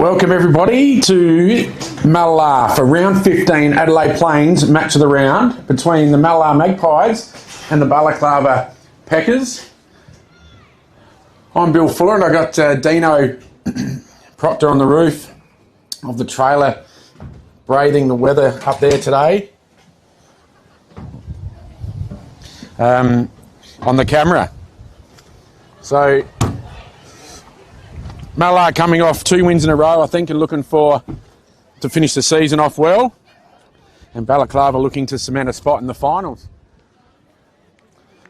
Welcome everybody to Mallala for round 15 Adelaide Plains match of the round between the Mallala Magpies and the Balaklava Peckers. I'm Bill Fuller and I got Dino Proctor on the roof of the trailer breathing the weather up there today on the camera. So Mallala coming off 2 wins in a row, I think, and looking to finish the season off well. And Balaklava looking to cement a spot in the finals.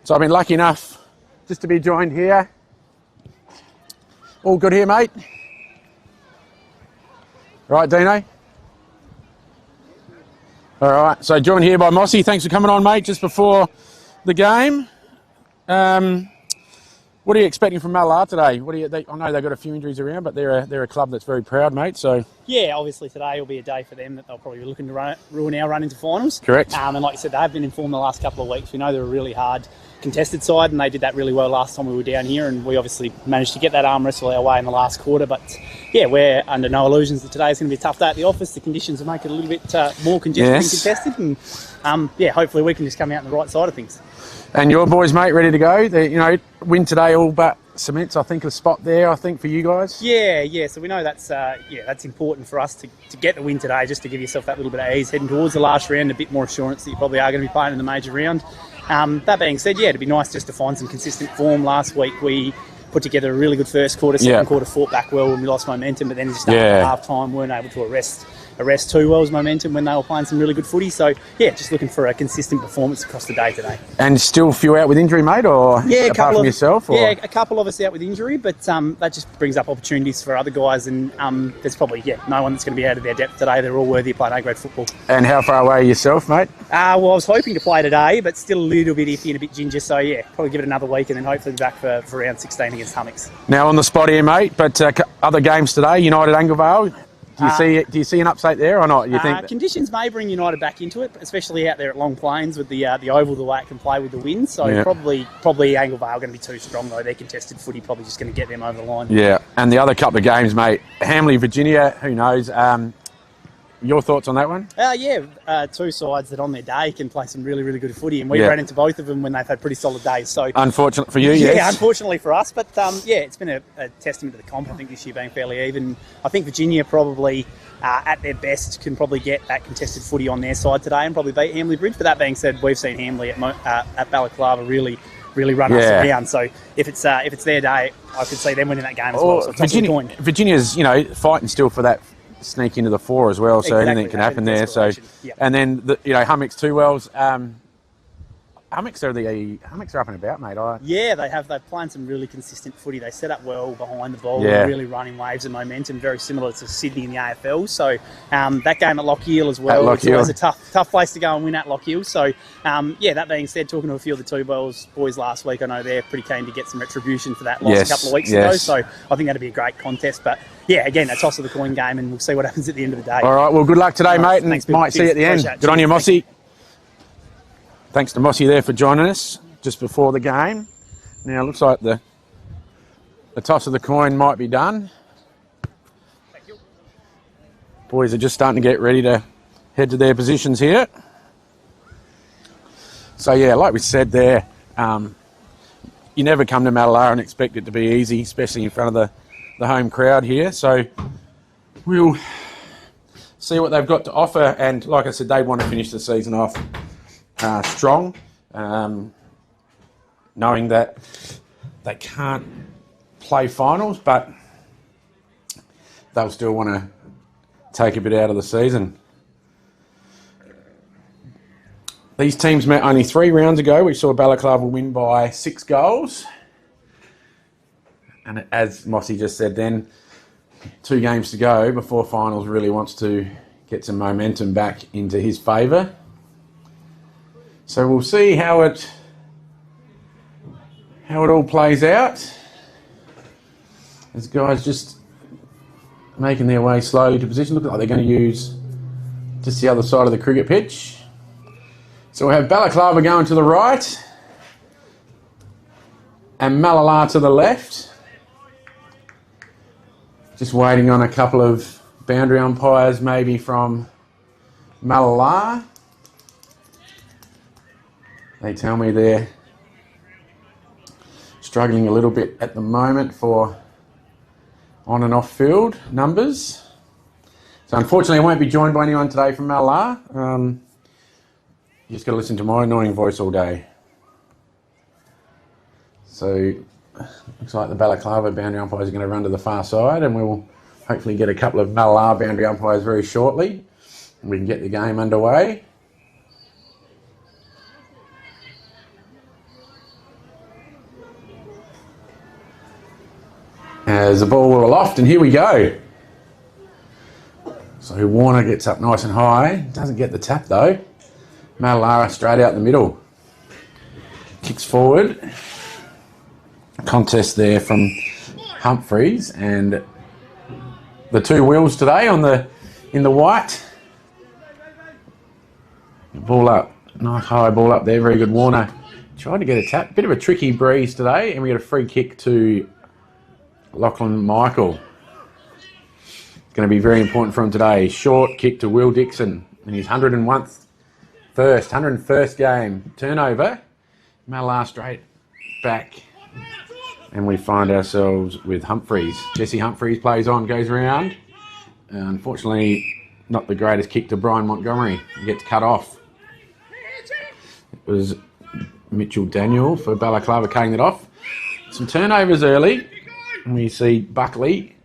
So I've been lucky enough just to be joined here. All good here, mate? Right, Dino? All right, so joined here by Mossy. Thanks for coming on, mate, just before the game. What are you expecting from Mallala today? I know they've got a few injuries around, but they're a club that's very proud, mate. So yeah, obviously today will be a day for them that they'll probably be looking to ruin our run into finals. Correct. And like you said, they've been informed the last couple of weeks. We know they're a really hard contested side, and they did that really well last time we were down here. And we obviously managed to get that arm wrestle our way in the last quarter. But yeah, we're under no illusions that today is going to be a tough day at the office. The conditions will make it a little bit more congested and contested, and yeah, hopefully we can just come out on the right side of things. And your boys, mate, ready to go? Win today all but cements, I think, a spot there, I think, for you guys. Yeah. So we know that's important for us to get the win today, just to give yourself that little bit of ease heading towards the last round, a bit more assurance that you probably are going to be playing in the major round. That being said, yeah, it'd be nice just to find some consistent form. Last week we put together a really good first quarter, second quarter fought back well when we lost momentum, but then just after half time weren't able to arrest too well's momentum when they were playing some really good footy. So yeah, just looking for a consistent performance across the day today. And still a few out with injury, mate, or apart from yourself? Or? Yeah, a couple of us out with injury, but that just brings up opportunities for other guys, and there's probably no one that's going to be out of their depth today. They're all worthy of playing A-grade football. And how far away are yourself, mate? Well, I was hoping to play today, but still a little bit iffy and a bit ginger, so yeah, probably give it another week and then hopefully be back for round 16 against Hummocks. Now on the spot here, mate, but other games today, United Anglevale. Do you see an upset there or not? You think conditions may bring United back into it, especially out there at Long Plains with the oval, the way it can play with the wind. So probably Anglevale are going to be too strong though. Their contested footy probably just going to get them over the line. Yeah, and the other couple of games, mate, Hamley, Virginia. Who knows? Your thoughts on that one? Two sides that on their day can play some really, really good footy, and we've ran into both of them when they've had pretty solid days. So unfortunate for you, yes. Yeah, unfortunately for us, but it's been a testament to the comp. I think this year being fairly even. I think Virginia probably at their best can probably get that contested footy on their side today and probably beat Hamley Bridge. But that being said, we've seen Hamley at Balaklava really run us around. So if it's their day, I could see them winning that game as well. So Virginia's fighting still for that sneak into the 4 as well, so anything can happen there. So, and then Hummocks 2 wells. Hummocks are up and about, mate. They've playing some really consistent footy. They set up well behind the ball, really running waves of momentum, very similar to Sydney in the AFL. So that game at Lockyer as well, it's always a tough place to go and win at Lockyer. So that being said, talking to a few of the 2 boys last week, I know they're pretty keen to get some retribution for that loss a couple of weeks ago. So I think that'd be a great contest. But yeah, again, a toss of the coin game, and we'll see what happens at the end of the day. All right, well, good luck today, mate, and might see you at the end. Good on you, Mossy. Thanks to Mossy there for joining us just before the game. Now, it looks like the toss of the coin might be done. Thank you. Boys are just starting to get ready to head to their positions here. So, yeah, like we said there, you never come to Mallala and expect it to be easy, especially in front of the home crowd here. So we'll see what they've got to offer. And like I said, they want to finish the season off strong, knowing that they can't play finals, but they'll still want to take a bit out of the season. These teams met only 3 rounds ago. We saw Balaklava win by 6 goals. And as Mossy just said then, 2 games to go before finals really wants to get some momentum back into his favour. So we'll see how it all plays out. As guys just making their way slowly to position. Look like they're going to use just the other side of the cricket pitch. So we'll have Balaklava going to the right and Mallala to the left. Just waiting on a couple of boundary umpires, maybe from Mallala. They tell me they're struggling a little bit at the moment for on and off field numbers. So unfortunately I won't be joined by anyone today from Mallala. You just got to listen to my annoying voice all day. So looks like the Balaklava boundary umpires are going to run to the far side, and we'll hopefully get a couple of Mallala boundary umpires very shortly, and we can get the game underway. As the ball will aloft, and here we go. So Warner gets up nice and high, doesn't get the tap though. Mallala straight out the middle. Kicks forward. Contest there from Humphreys, and the two wheels today in the white. Ball up, nice high ball up there, very good. Warner tried to get a tap, bit of a tricky breeze today, and we get a free kick to Lachlan Michael. It's going to be very important for him today. Short kick to Will Dixon in his 101st game. Turnover. Mallala straight back. And we find ourselves with Humphreys. Jesse Humphreys plays on, goes around. Unfortunately, not the greatest kick to Brian Montgomery. He gets cut off. It was Mitchell Daniel for Balaklava cutting it off. Some turnovers early. And we see Buckley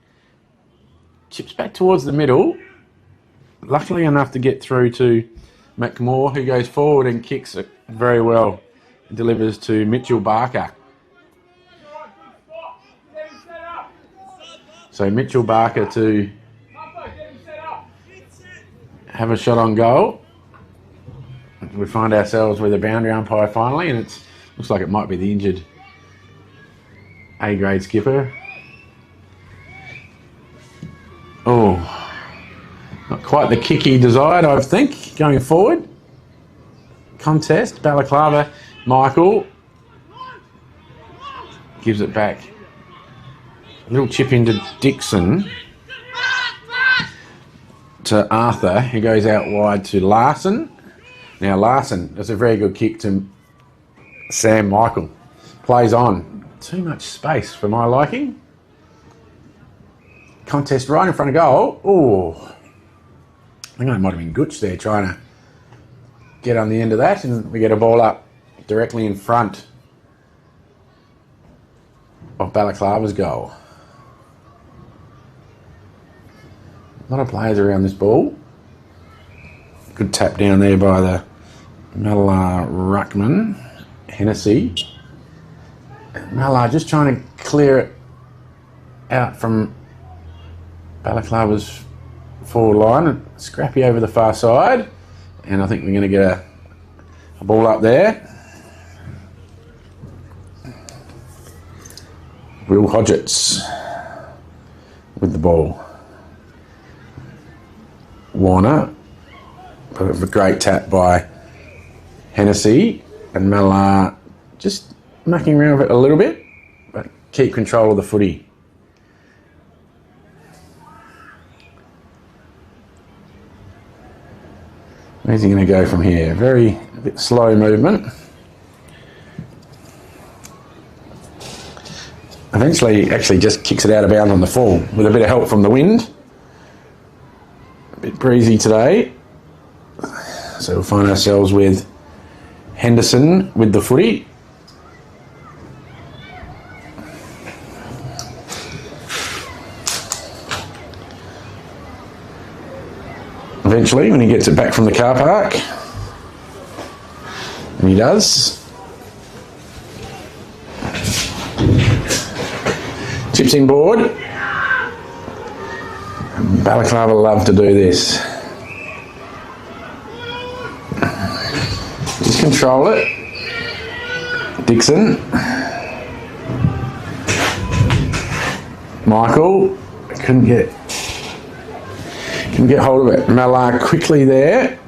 chips back towards the middle. Luckily enough to get through to McMore, who goes forward and kicks it very well. And delivers to Mitchell Barker. So Mitchell Barker to have a shot on goal. We find ourselves with a boundary umpire finally, and it looks like it might be the injured A-grade skipper. Oh, not quite the kick he desired, I think, going forward. Contest, Balaklava, Michael gives it back. A little chip into Dixon. To Arthur, who goes out wide to Larson. Now Larson, that's a very good kick to Sam Michael. Plays on. Too much space for my liking. Contest right in front of goal. Oh, I think I might have been Gooch there trying to get on the end of that, and we get a ball up directly in front of Balaklava's goal. A lot of players around this ball. Good tap down there by the Mallala ruckman, Hennessy. Mallala just trying to clear it out from Balaklava's forward line. Scrappy over the far side. And I think we're going to get a ball up there. Will Hodgetts with the ball. Warner, but a great tap by Hennessy, and Mallala just mucking around with it a little bit, but keep control of the footy. Where's he going to go from here? A bit slow movement. Eventually, actually just kicks it out of bounds on the full with a bit of help from the wind. A bit breezy today. So we'll find ourselves with Henderson with the footy. Eventually, when he gets it back from the car park, and he does. Chips in board. Balaklava love to do this. Just control it. Dixon. Michael couldn't get hold of it. Mallala quickly there.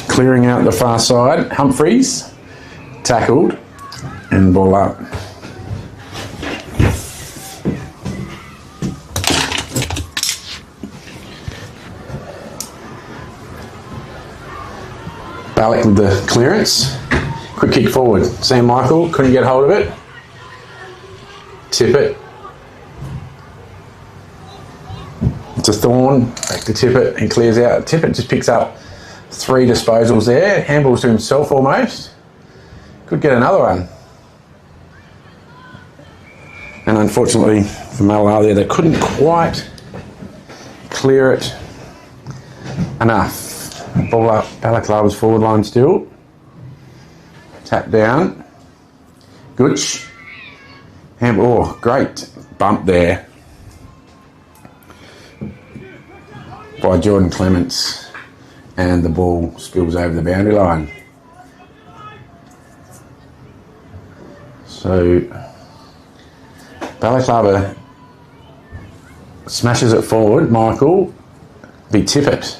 Clearing out the far side. Humphreys tackled and ball up. Balak with the clearance. Quick kick forward. Sam Michael couldn't get hold of it. Tip it. It's a Thorn. Back to Tippett. He clears out. Tippett just picks up 3 disposals there. Handballs to himself almost. Could get another one. And unfortunately for Mallala there, they couldn't quite clear it enough. Ball up. Balaklava's forward line still. Tap down. Gooch. Handball. Oh, great bump there by Jordan Clements, and the ball spills over the boundary line. So Balaklava smashes it forward. Michael be Tippett.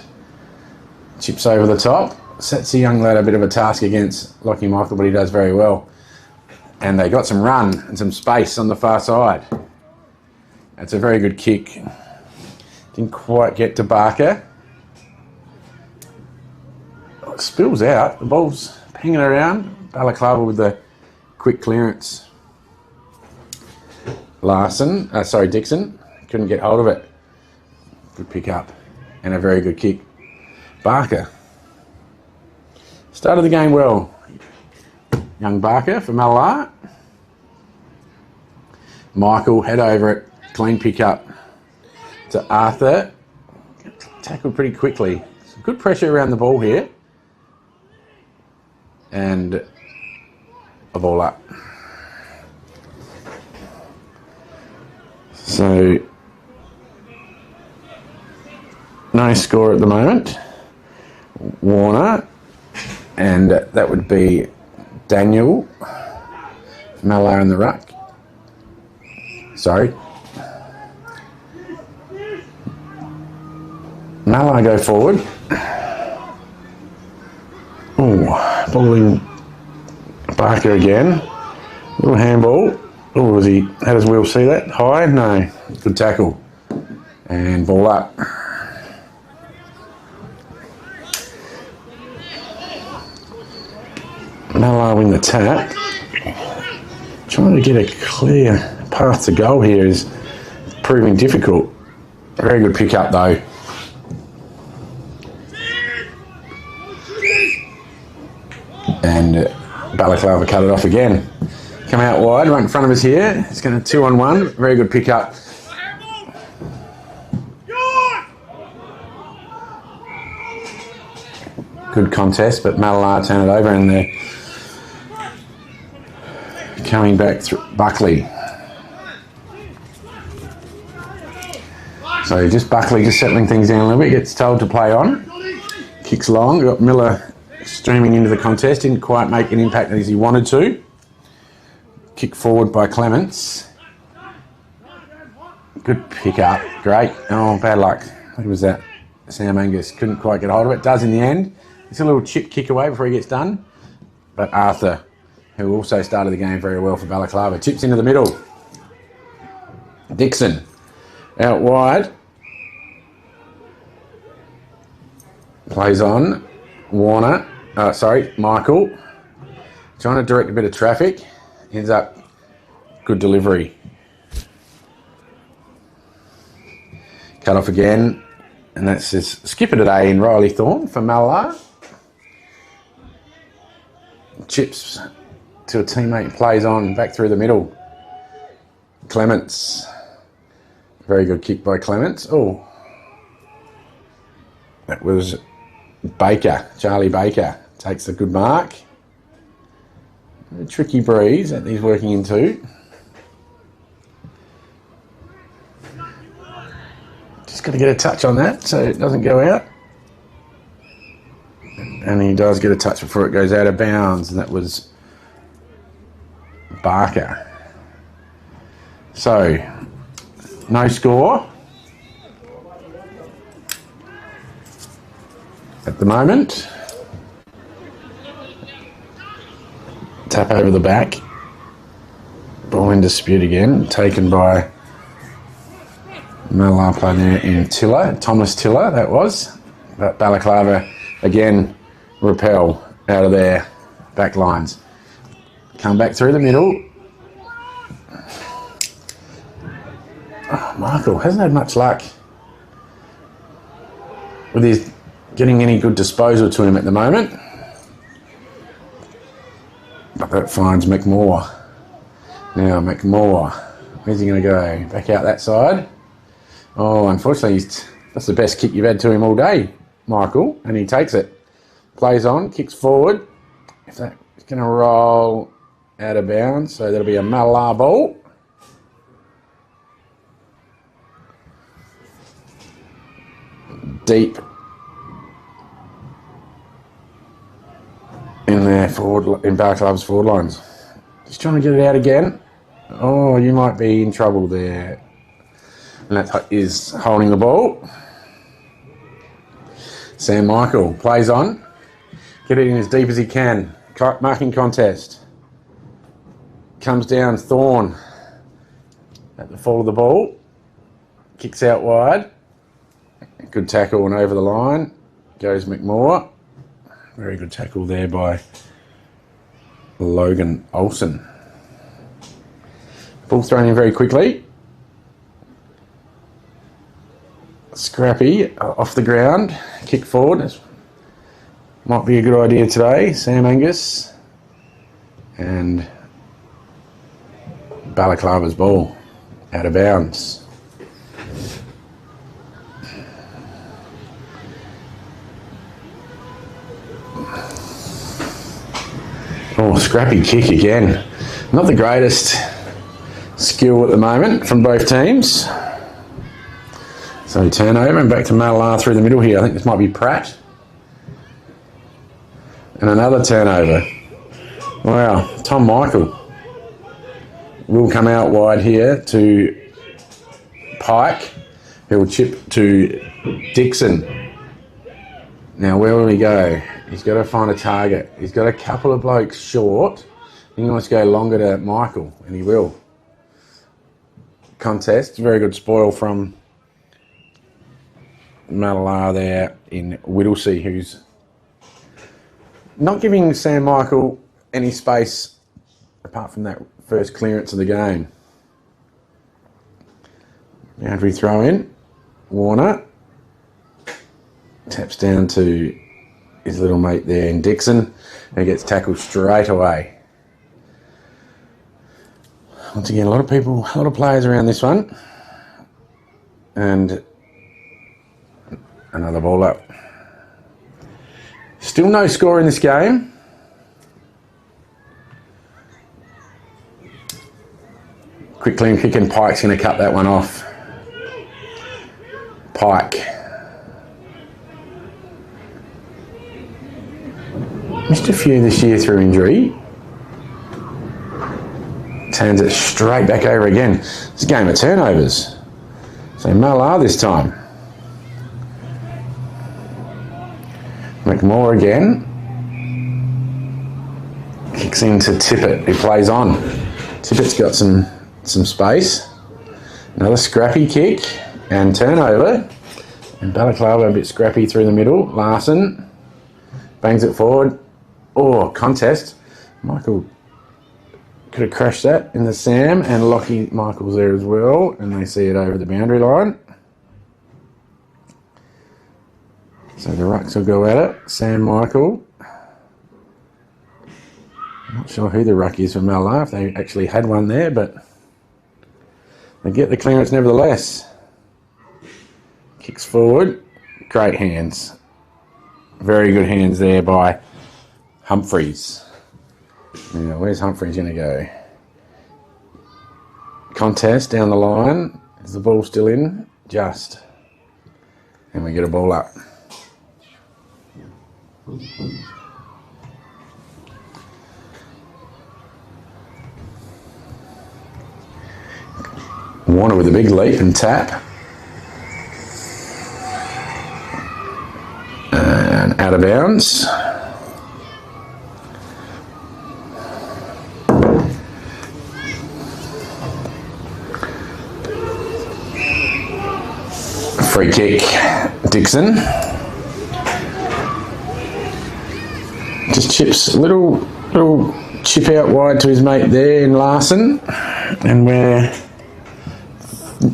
Chips over the top. Sets the young lad a bit of a task against Lockie Michael, but he does very well. And they got some run and some space on the far side. That's a very good kick. Didn't quite get to Barker. It spills out. The ball's hanging around. Balaklava with the quick clearance. Dixon couldn't get hold of it. Good pick up and a very good kick. Barker started the game well. Young Barker for Mallala. Michael head over it. Clean pick up to Arthur. Tackled pretty quickly. Some good pressure around the ball here. And a ball up. So no score at the moment. Warner, and that would be Daniel Mallala in the ruck. Sorry. Mallala go forward. Oh, balling Barker again. Little handball. Oh, was he? How does Will see that? High? No. Good tackle. And ball up. Mallala win the tap. Trying to get a clear path to goal here is proving difficult. Very good pick up though. And Balaklava cut it off again. Come out wide, right in front of us here. It's going to 2-on-1. Very good pick up. Good contest, but Mallala turn it over and they're coming back through Buckley. So just Buckley just settling things down a little bit, gets told to play on. Kicks long, got Miller streaming into the contest, didn't quite make an impact as he wanted to. Kick forward by Clements. Good pick up, great. Oh, bad luck. What was that? Sam Angus couldn't quite get hold of it. Does in the end. It's a little chip kick away before he gets done. But Arthur, who also started the game very well for Balaklava, chips into the middle. Dixon out wide. Plays on. Warner. Michael. Trying to direct a bit of traffic. Ends up good delivery. Cut off again. And that's just skip it at A in Riley Thorne for Mallala. Chips to a teammate, plays on, back through the middle. Clements. Very good kick by Clements. Oh. That was Baker, Charlie Baker. Takes a good mark. A tricky breeze that he's working into. Just got to get a touch on that so it doesn't go out. And he does get a touch before it goes out of bounds, and that was Barker. So, no score at the moment. Tap over the back. Ball in dispute again, taken by Mallala playing there in Thomas Tiller, that was. But Balaklava again repel out of their back lines. Come back through the middle. Oh, Michael hasn't had much luck with his getting any good disposal to him at the moment. But that finds McMorr. Now McMorr, where's he going to go? Back out that side. Oh, unfortunately, that's the best kick you've had to him all day, Michael, and he takes it. Plays on, kicks forward. If that's going to roll out of bounds, so that'll be a Mallala ball. Deep in their forward, in Balaklava's forward lines. Just trying to get it out again. Oh, you might be in trouble there. And that is holding the ball. Sam Michael plays on. Get it in as deep as he can. Marking contest. Comes down Thorne at the fall of the ball. Kicks out wide. Good tackle and over the line. Goes McMorr. Very good tackle there by Logan Olsen. Ball thrown in very quickly. Scrappy off the ground. Kick forward. Might be a good idea today. Sam Angus. And Balaklava's ball out of bounds. Oh, scrappy kick again. Not the greatest skill at the moment from both teams. So turnover and back to Mallala through the middle here. I think this might be Pratt. And another turnover. Wow, Tom Michael will come out wide here to Pike, who will chip to Dixon. Now where will he go? He's got to find a target. He's got a couple of blokes short. He wants to go longer to Michael, and he will. Contest, very good spoil from Mallala there in Whittlesea, who's not giving Sam Michael any space apart from that first clearance of the game. Boundary throw in. Warner taps down to his little mate there in Dixon, who gets tackled straight away. Once again, a lot of players around this one. And another ball up. Still no score in this game. Quick clean kick and Pike's going to cut that one off. Pike. Missed a few this year through injury. Turns it straight back over again. It's a game of turnovers. So Mallala this time. McMorr again. Kicks into Tippett, who plays on. Tippett's got some space. Another scrappy kick and turnover. And Balaklava a bit scrappy through the middle. Larson bangs it forward. Oh, contest. Michael could have crashed that in the Sam, and Lockie Michael's there as well, and they see it over the boundary line. So the rucks will go at it. Sam Michael. Not sure who the ruck is for Mallala, if they actually had one there, but they get the clearance nevertheless. Kicks forward. Great hands. Very good hands there by Humphreys. Now, where's Humphreys going to go? Contest down the line. Is the ball still in? Just. And we get a ball up. Warner with a big leap and tap. And out of bounds. Free kick, Dixon. Just chips a little chip out wide to his mate there in Larson. And we're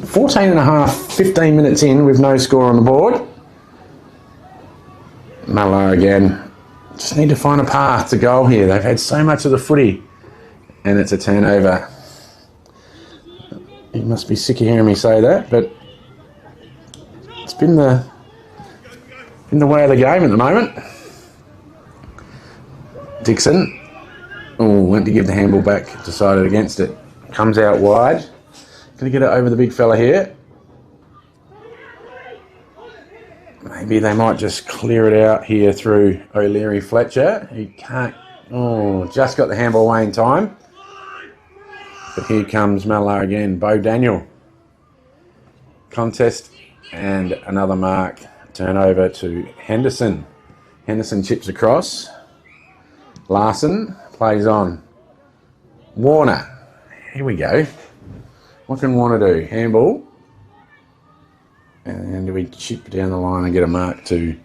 14 and a half, 15 minutes in with no score on the board. Mallala again. Just need to find a path to goal here. They've had so much of the footy. And it's a turnover. You must be sick of hearing me say that, but it's been the way of the game at the moment. Dixon, went to give the handball back, decided against it. Comes out wide. Going to get it over the big fella here. Maybe they might just clear it out here through O'Leary Fletcher. He can't. Just got the handball away in time. But here comes Mallala again. Bo Daniel. Contest and another mark. Turnover to Henderson. Henderson chips across. Larson plays on. Warner. Here we go. What can Warner do? Handball. And do we chip down the line and get a mark to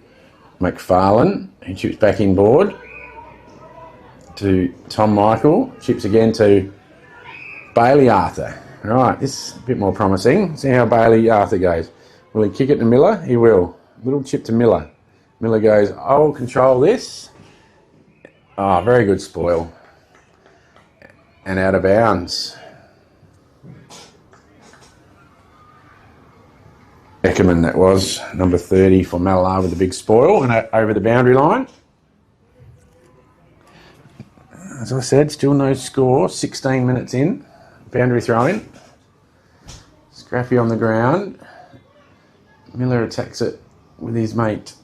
McFarlane? He chips back inboard to Tom Michael. Chips again to Bailey Arthur. Right, this is a bit more promising. See how Bailey Arthur goes. Will he kick it to Miller? He will. Little chip to Miller. Miller goes, I'll control this. Oh, very good spoil. And out of bounds. Eckerman, that was, number 30 for Mallala with the big spoil and over the boundary line. As I said, still no score, 16 minutes in. Boundary throw in. Scrappy on the ground. Miller attacks it with his mate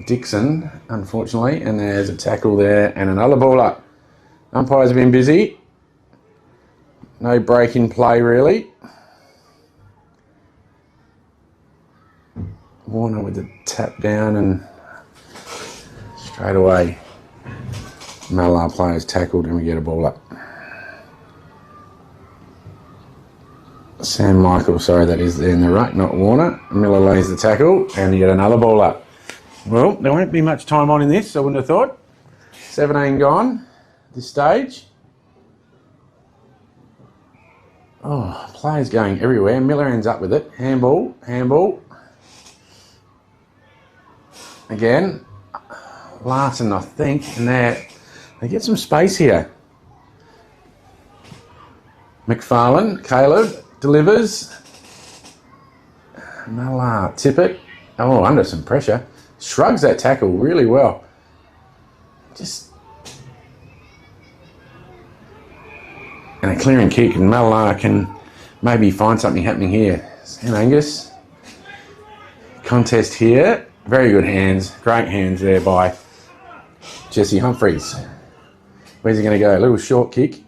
Dixon, unfortunately, and there's a tackle there and another ball up. Umpires have been busy. No break in play, really. Warner with the tap down and straight away Mallala players tackled and we get a ball up. Sam Michael, sorry, that is there in the ruck, not Warner. Miller lays the tackle and you get another ball up. Well, there won't be much time on in this, I wouldn't have thought. 17 gone at this stage. Oh, players going everywhere. Miller ends up with it. Handball, handball. Again, Larson, I think, and they get some space here. McFarlane, Caleb, delivers. Mallala, Tippett. Oh, under some pressure. Shrugs that tackle really well. And a clearing kick, and Mallala can maybe find something happening here. Sam Angus. Contest here. Very good hands. Great hands there by Jesse Humphries. Where's he going to go? A little short kick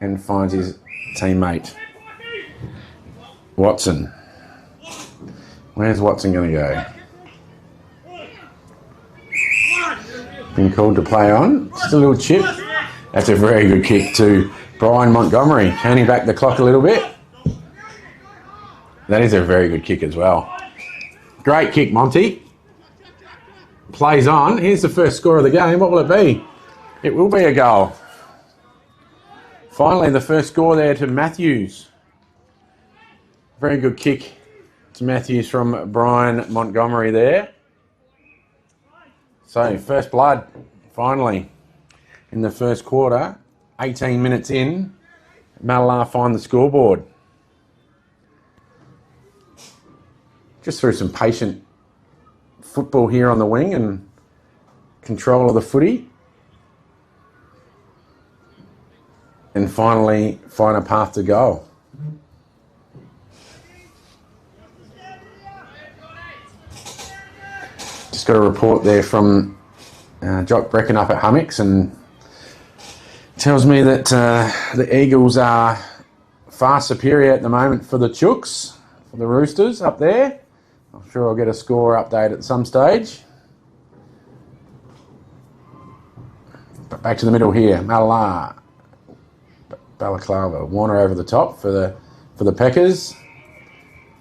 and finds his teammate. Watson. Where's Watson going to go? Been called to play on. Just a little chip. That's a very good kick to Brian Montgomery. Turning back the clock a little bit. That is a very good kick as well. Great kick, Monty. Plays on. Here's the first score of the game. What will it be? It will be a goal. Finally, the first score there to Matthews. Very good kick to Matthews from Brian Montgomery there. So, first blood, finally, in the first quarter. 18 minutes in, Mallala find the scoreboard. Just through some patient football here on the wing and control of the footy. And finally find a path to goal. Just got a report there from Jock Brecken up at Hummocks and tells me that the Eagles are far superior at the moment for the Chooks, for the Roosters up there. I'm sure I'll get a score update at some stage. But back to the middle here. Mallala, Balaklava, Warner over the top for the Packers,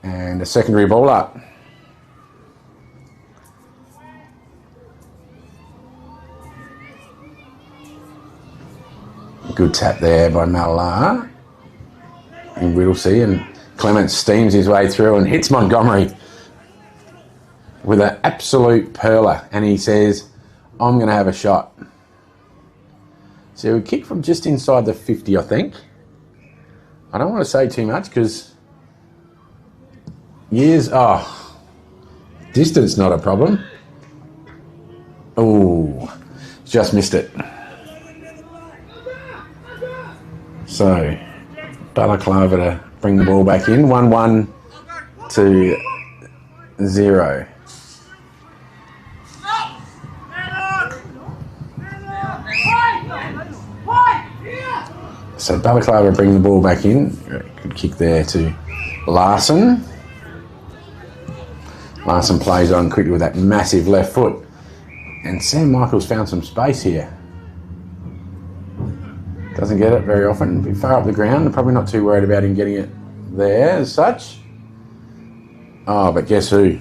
and a secondary ball up. Good tap there by Mallala in Whittlesea, and Clement steams his way through and hits Montgomery with an absolute perler, and he says, I'm going to have a shot. So we kick from just inside the 50, I think. I don't want to say too much because distance not a problem. Oh, just missed it. So Balaklava to bring the ball back in, 1-1 to 0. So Balaklava bring the ball back in. Good kick there to Larson. Larson plays on quickly with that massive left foot. And Sam Michaels found some space here. Doesn't get it very often. A bit far up the ground. I'm probably not too worried about him getting it there as such. Oh, but guess who?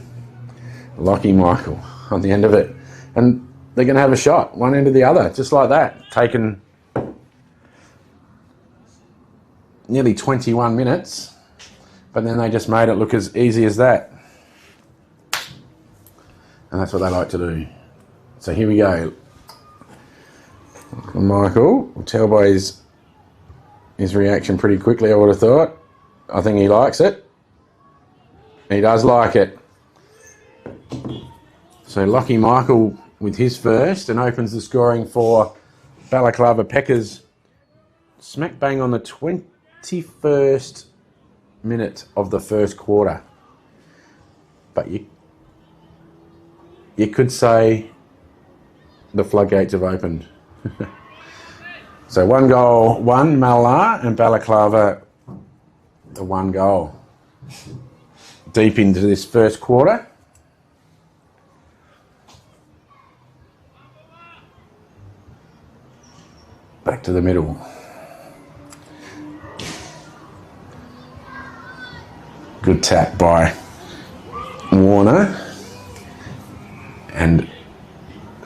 Lockie Michael on the end of it. And they're going to have a shot, one end to the other, just like that. Taken nearly 21 minutes, but then they just made it look as easy as that. And that's what they like to do. So here we go. Michael, we'll tell by his reaction pretty quickly, I would have thought. I think he likes it. He does like it. So Lockie Michael with his first and opens the scoring for Balaklava Peckers smack bang on the 21st minute of the first quarter. But you could say the floodgates have opened. So 1 goal, 1 Mallala, and Balaklava the 1 goal. Deep into this first quarter. Back to the middle. Good tap by Warner. And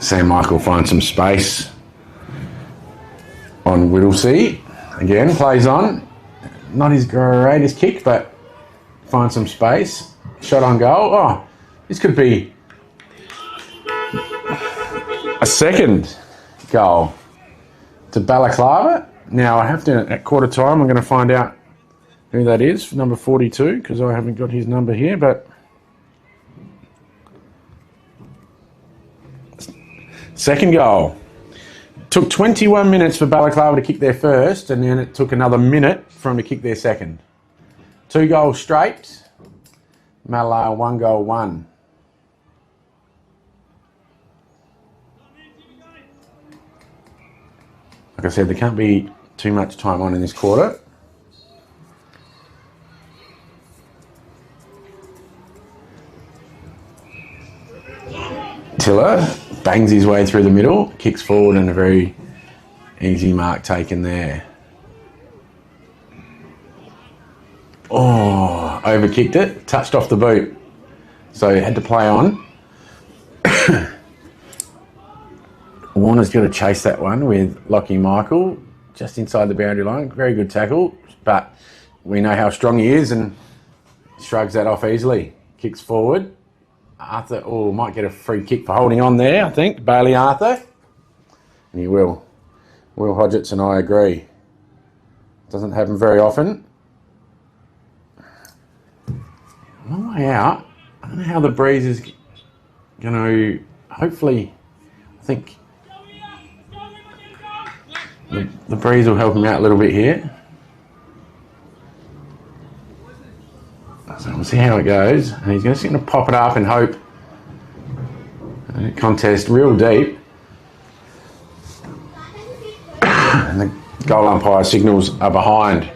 Sam Michael finds some space on Whittlesea. Again, plays on. Not his greatest kick, but finds some space. Shot on goal. Oh, this could be a second goal to Balaklava. Now I have to, at quarter time, I'm going to find out who that is, number 42, because I haven't got his number here, but second goal. Took 21 minutes for Balaklava to kick their first, and then it took another minute for them to kick their second. 2 goals straight. Mallala 1 goal 1. Like I said, there can't be too much time on in this quarter. Tiller bangs his way through the middle, kicks forward, and a very easy mark taken there. Oh, overkicked it, touched off the boot. So had to play on. Warner's got to chase that one with Lockie Michael just inside the boundary line. Very good tackle, but we know how strong he is and shrugs that off easily. Kicks forward. Arthur might get a free kick for holding on there, I think. Bailey Arthur. And he will. Will Hodgetts and I agree. Doesn't happen very often. On the way out, I don't know how the breeze is going to... Hopefully, I think the breeze will help him out a little bit here. So we'll see how it goes. And he's just going to pop it up and hope. Contest real deep. And the goal umpire signals are behind.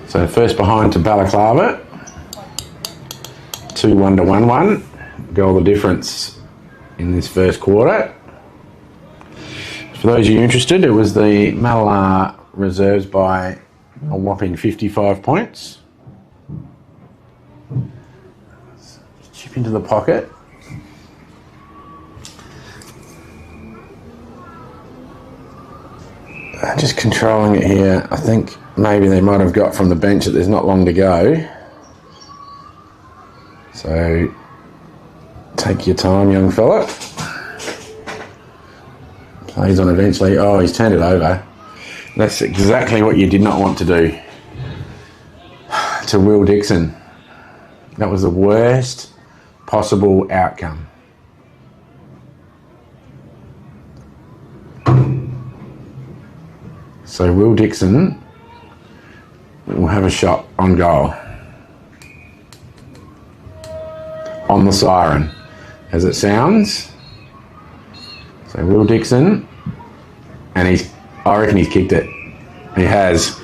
So first behind to Balaklava. 2-1 to 1-1. Goal the difference in this first quarter. For those of you interested, it was the Mallala reserves by a whopping 55 points. Chip into the pocket. Just controlling it here. I think maybe they might have got from the bench that there's not long to go. So take your time, young fella. Plays on eventually. Oh, he's turned it over. That's exactly what you did not want to do to Will Dixon. That was the worst possible outcome. So Will Dixon will have a shot on goal. On the siren, as it sounds. So Will Dixon, and I reckon he's kicked it. He has.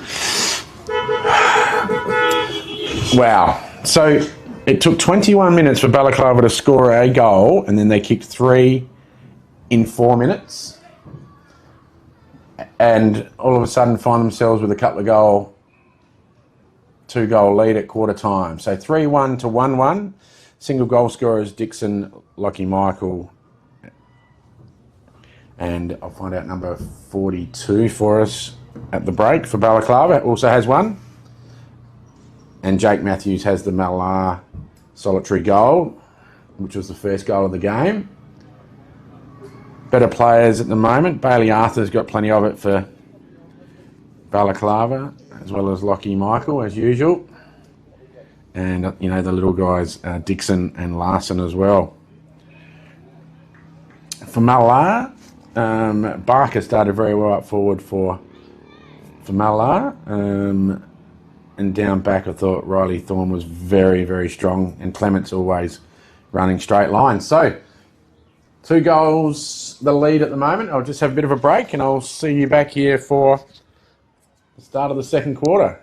Wow. So it took 21 minutes for Balaklava to score a goal, and then they kicked 3 in 4 minutes. And all of a sudden find themselves with a couple of 2-goal lead at quarter time. So 3-1 to 1-1. Single goal scorers Dixon, Lockie Michael, and I'll find out number 42 for us at the break for Balaklava. Also has one. And Jake Matthews has the Mallala solitary goal, which was the first goal of the game. Better players at the moment. Bailey Arthur's got plenty of it for Balaklava, as well as Lockie Michael, as usual. And, you know, the little guys, Dixon and Larson as well. For Mallala, Barker started very well up forward for Mallala. And down back, I thought Riley Thorne was very, very strong. And Clement's always running straight lines. So, 2 goals, the lead at the moment. I'll just have a bit of a break and I'll see you back here for the start of the second quarter.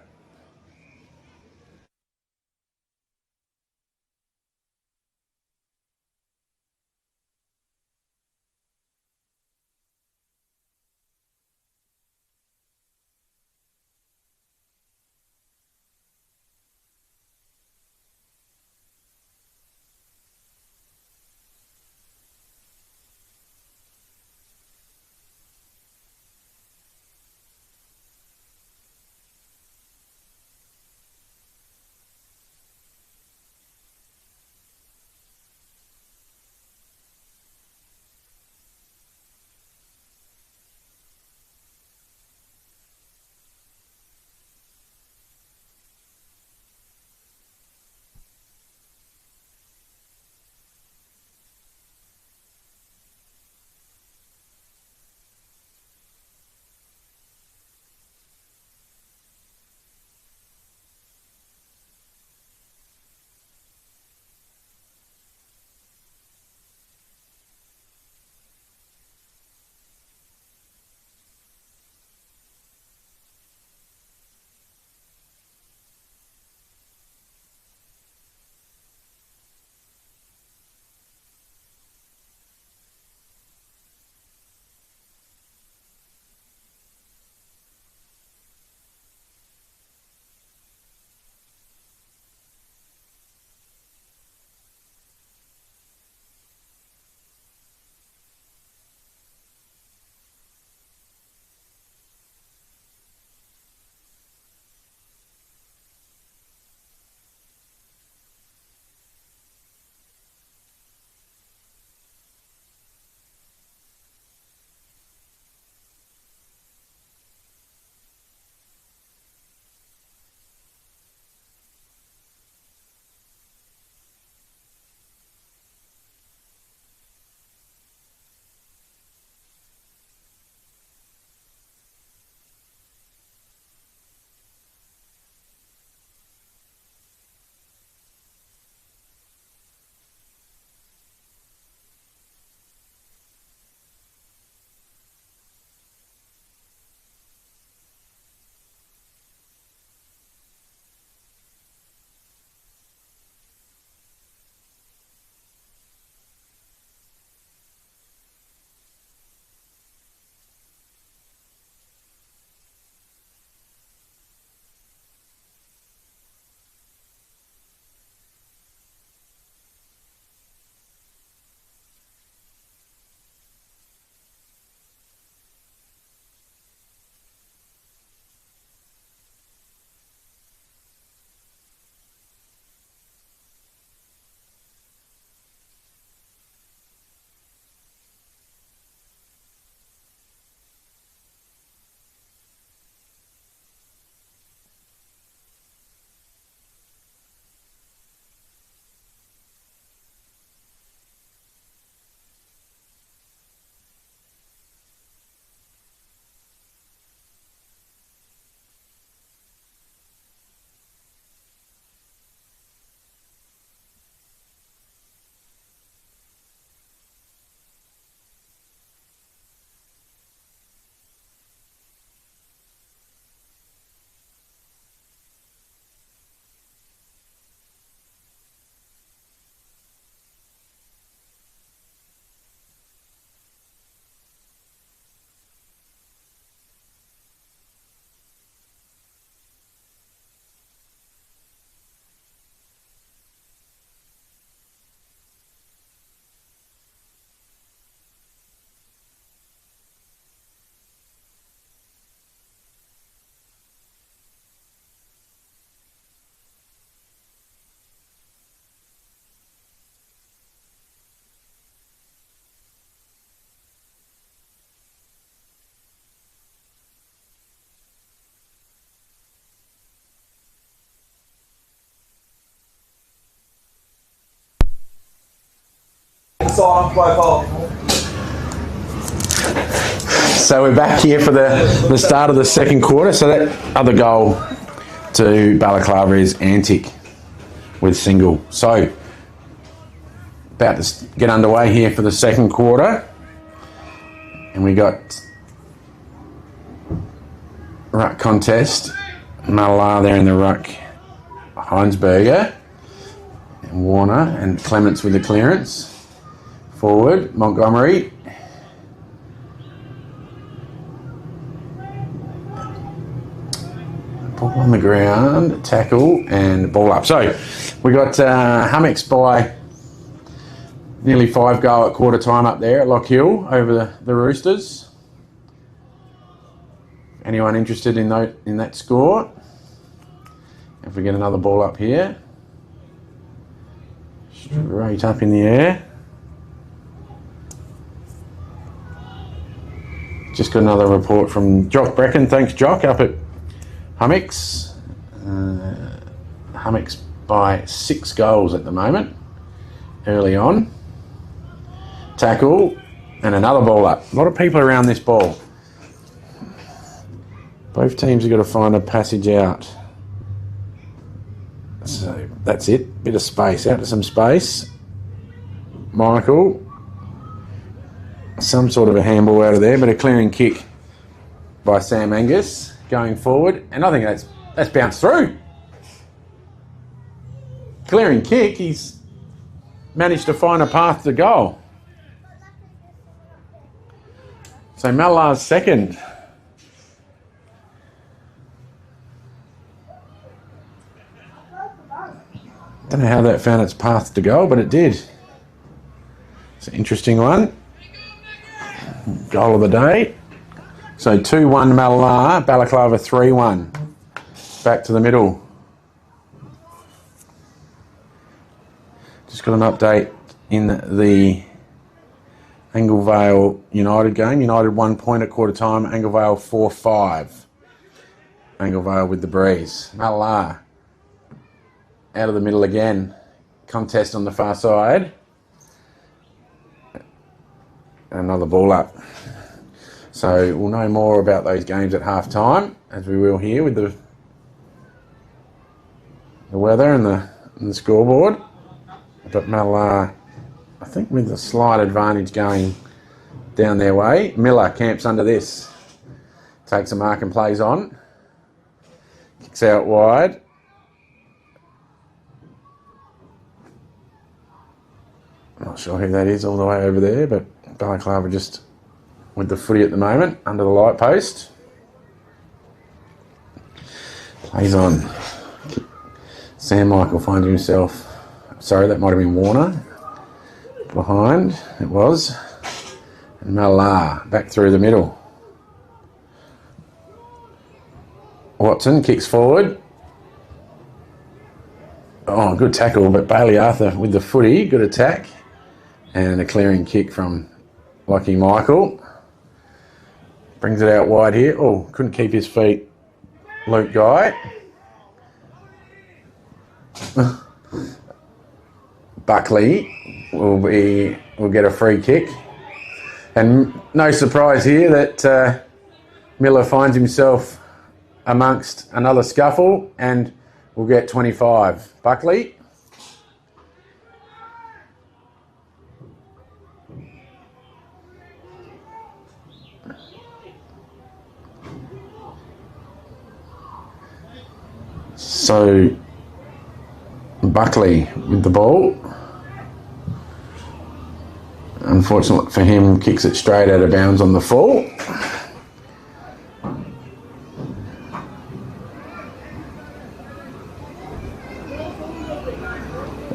So we're back here for the start of the second quarter. So that other goal to Balaklava is antic with single. So about to get underway here for the second quarter. And we got ruck contest. Mallala there in the ruck. Heinsberger and Warner and Clements with the clearance. Forward, Montgomery. Ball on the ground, tackle and ball up. So we got Hummocks by nearly 5 goal at quarter time up there at Lock Hill over the Roosters. Anyone interested in that score? If we get another ball up here. Straight up in the air. Just got another report from Jock Brecken. Thanks, Jock, up at Hummocks. Hummocks by 6 goals at the moment, early on. Tackle and another ball up. A lot of people around this ball. Both teams have got to find a passage out. So that's it. Bit of space. Out to some space. Michael. Some sort of a handball out of there, but a clearing kick by Sam Angus going forward. And I think that's bounced through. Clearing kick. He's managed to find a path to goal. So Mallala's second. Don't know how that found its path to goal, but it did. It's an interesting one. Goal of the day. So 2-1 Mallala, Balaklava 3-1. Back to the middle. Just got an update in the Anglevale United game. United 1 point at quarter time, Anglevale 4-5. Anglevale with the breeze. Mallala out of the middle again. Contest on the far side. Another ball up. So we'll know more about those games at half time, as we will here with the weather and the scoreboard. But Mallala, I think with a slight advantage going down their way. Miller camps under this. Takes a mark and plays on. Kicks out wide. Not sure who that is all the way over there, but Balaklava just with the footy at the moment, under the light post. Plays on. Sam Michael finds himself, sorry, that might have been Warner. Behind, it was. And Mallala back through the middle. Watson kicks forward. Oh, good tackle, but Bailey Arthur with the footy, good attack. And a clearing kick from Lockie Michael. Brings it out wide here. Oh, couldn't keep his feet. Luke Guy. Buckley will get a free kick. And no surprise here that Miller finds himself amongst another scuffle and will get 25. Buckley. So Buckley with the ball. Unfortunately for him, kicks it straight out of bounds on the fall.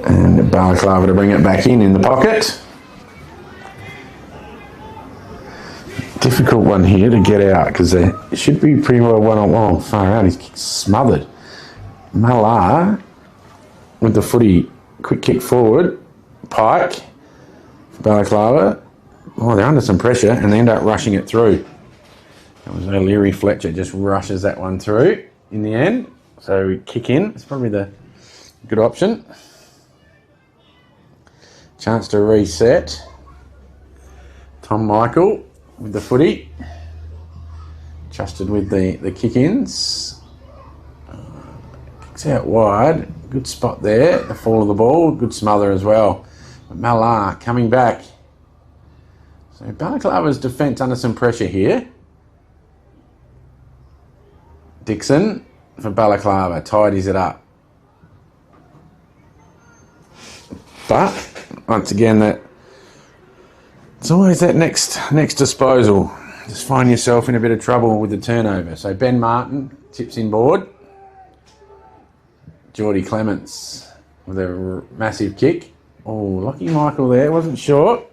And Balaklava to bring it back in the pocket. Difficult one here to get out because it should be pretty well one-on-one. Far out, he's smothered. Mallala with the footy, quick kick forward. Pike for Balaklava. Oh, they're under some pressure and they end up rushing it through. That was O'Leary. Fletcher just rushes that one through in the end. So we kick in. It's probably the good option. Chance to reset. Tom Michael with the footy. Trusted with the kick-ins. Kicks out wide. Good spot there. The fall of the ball. Good smother as well. But Mallala coming back. So Balaklava's defence under some pressure here. Dixon for Balaklava. Tidies it up. But once again, it's always that next disposal. Just find yourself in a bit of trouble with the turnover. So Ben Martin tips in board. Geordie Clements with a massive kick. Oh, lucky Michael there, wasn't short.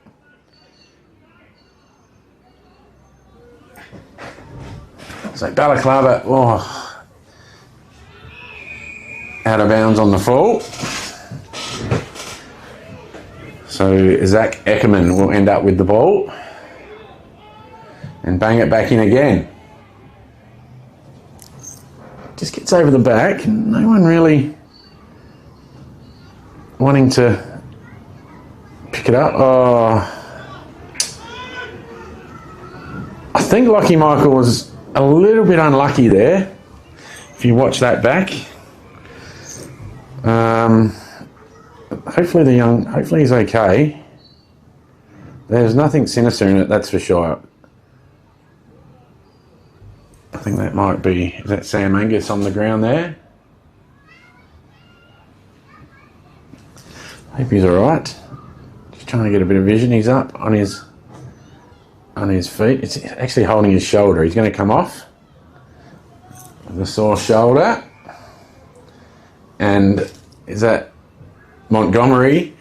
So Balaklava, out of bounds on the fall. So Zach Eckerman will end up with the ball and bang it back in again. Just gets over the back. No one really wanting to pick it up. Oh, I think Lucky Michael was a little bit unlucky there. If you watch that back. Hopefully he's okay. There's nothing sinister in it, that's for sure. I think that might be, is that Sam Angus on the ground there? Hope he's alright. Just trying to get a bit of vision. He's up on his feet. It's actually holding his shoulder. He's going to come off. The sore shoulder. And is that Montgomery?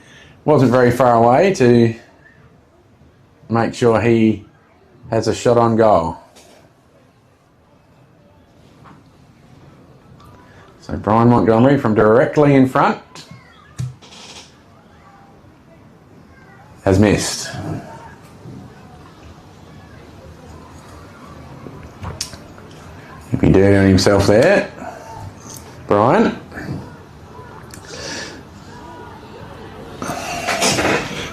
Wasn't very far away to make sure he has a shot on goal. So Brian Montgomery from directly in front has missed. He'll be dirty on himself there, Brian.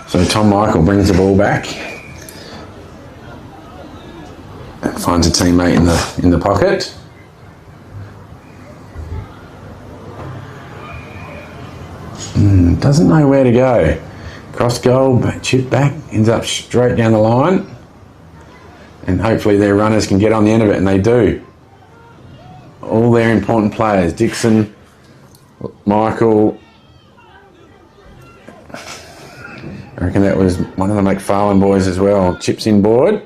So Tom Michael brings the ball back and finds a teammate in the pocket. Doesn't know where to go. Cross goal, chip back, ends up straight down the line. And hopefully their runners can get on the end of it, and they do. All their important players, Dixon, Michael. I reckon that was one of the McFarlane boys as well. Chips in board.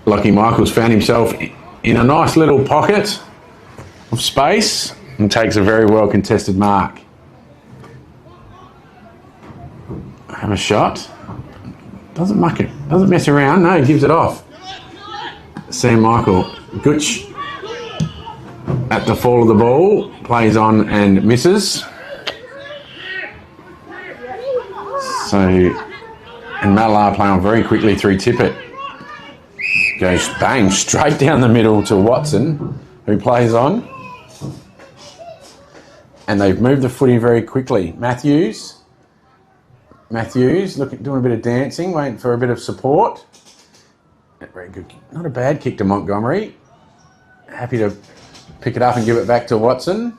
Lucky Michael's found himself in a nice little pocket of space and takes a very well contested mark. Have a shot. Doesn't muck it. Doesn't mess around. No, he gives it off. Sam Michael. Gooch at the fall of the ball. Plays on and misses. So, and Mallala playing on very quickly through Tippett. Goes bang straight down the middle to Watson, who plays on. And they've moved the footy very quickly. Matthews doing a bit of dancing, waiting for a bit of support. Very good. Not a bad kick to Montgomery. Happy to pick it up and give it back to Watson.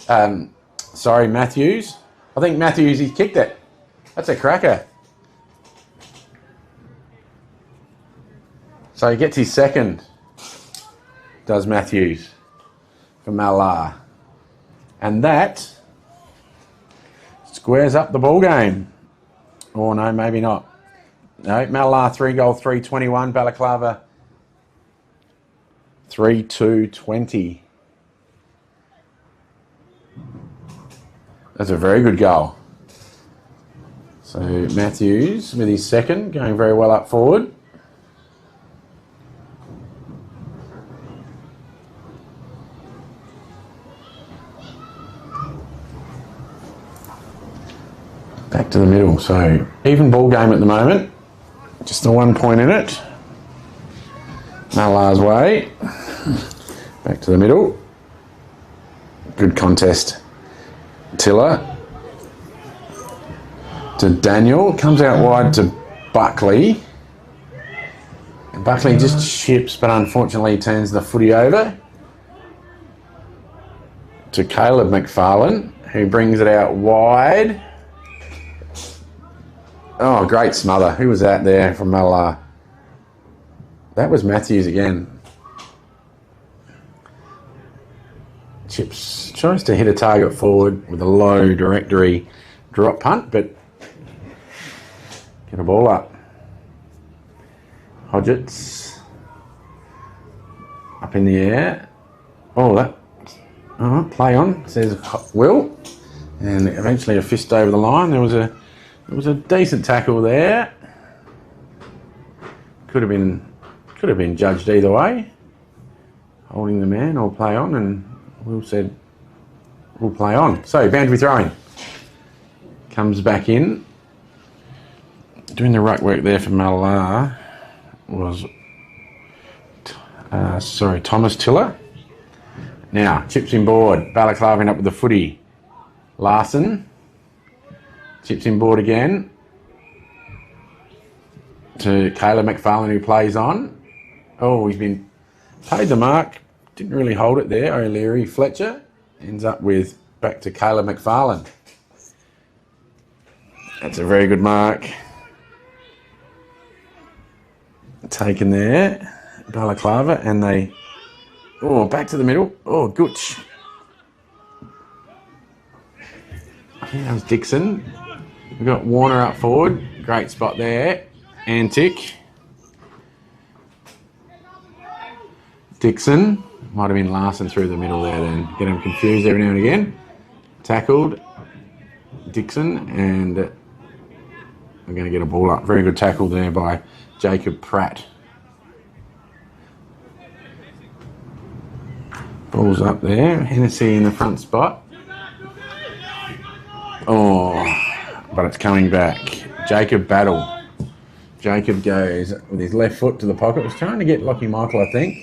Matthews. I think Matthews, he kicked it. That's a cracker. So he gets his second, does Matthews, for Mallala. And that squares up the ball game. Or no, maybe not. No, Mallala 3-goal, 3-21. Balaklava 3-2-20. That's a very good goal. So Matthews with his second, going very well up forward. Back to the middle. So even ball game at the moment. Just the 1 point in it. Mallala's way. Back to the middle. Good contest. Tiller to Daniel. Comes out wide to Buckley. And Buckley just chips, but unfortunately turns the footy over to Caleb McFarlane, who brings it out wide. Oh, great smother. Who was that there from Mallala? That was Matthews again. Chips tries to hit a target forward with a low directory drop punt, but get a ball up. Hodgetts up in the air. Play on, says Will. And eventually a fist over the line. There was a decent tackle there. Could have been judged either way. Holding the man or play on, and Will said we'll play on. So boundary throwing. Comes back in. Doing the ruck work there for Mallala was Thomas Tiller. Now chips in board. Balaklava up with the footy. Larson chips in board again to Caleb McFarlane, who plays on. Oh, he's been paid the mark. Didn't really hold it there. O'Leary Fletcher ends up with back to Caleb McFarlane. That's a very good mark. Taken there. Balaklava, and they... Oh, back to the middle. Oh, Gooch. I think that was Dixon. We've got Warner up forward. Great spot there. Antic. Dixon. Might have been Larson through the middle there then. Get him confused every now and again. Tackled. Dixon, and we're going to get a ball up. Very good tackle there by Jacob Pratt. Ball's up there. Hennessy in the front spot. Oh, but it's coming back. Jacob Battle. Jacob goes with his left foot to the pocket. Was trying to get Lockie Michael, I think.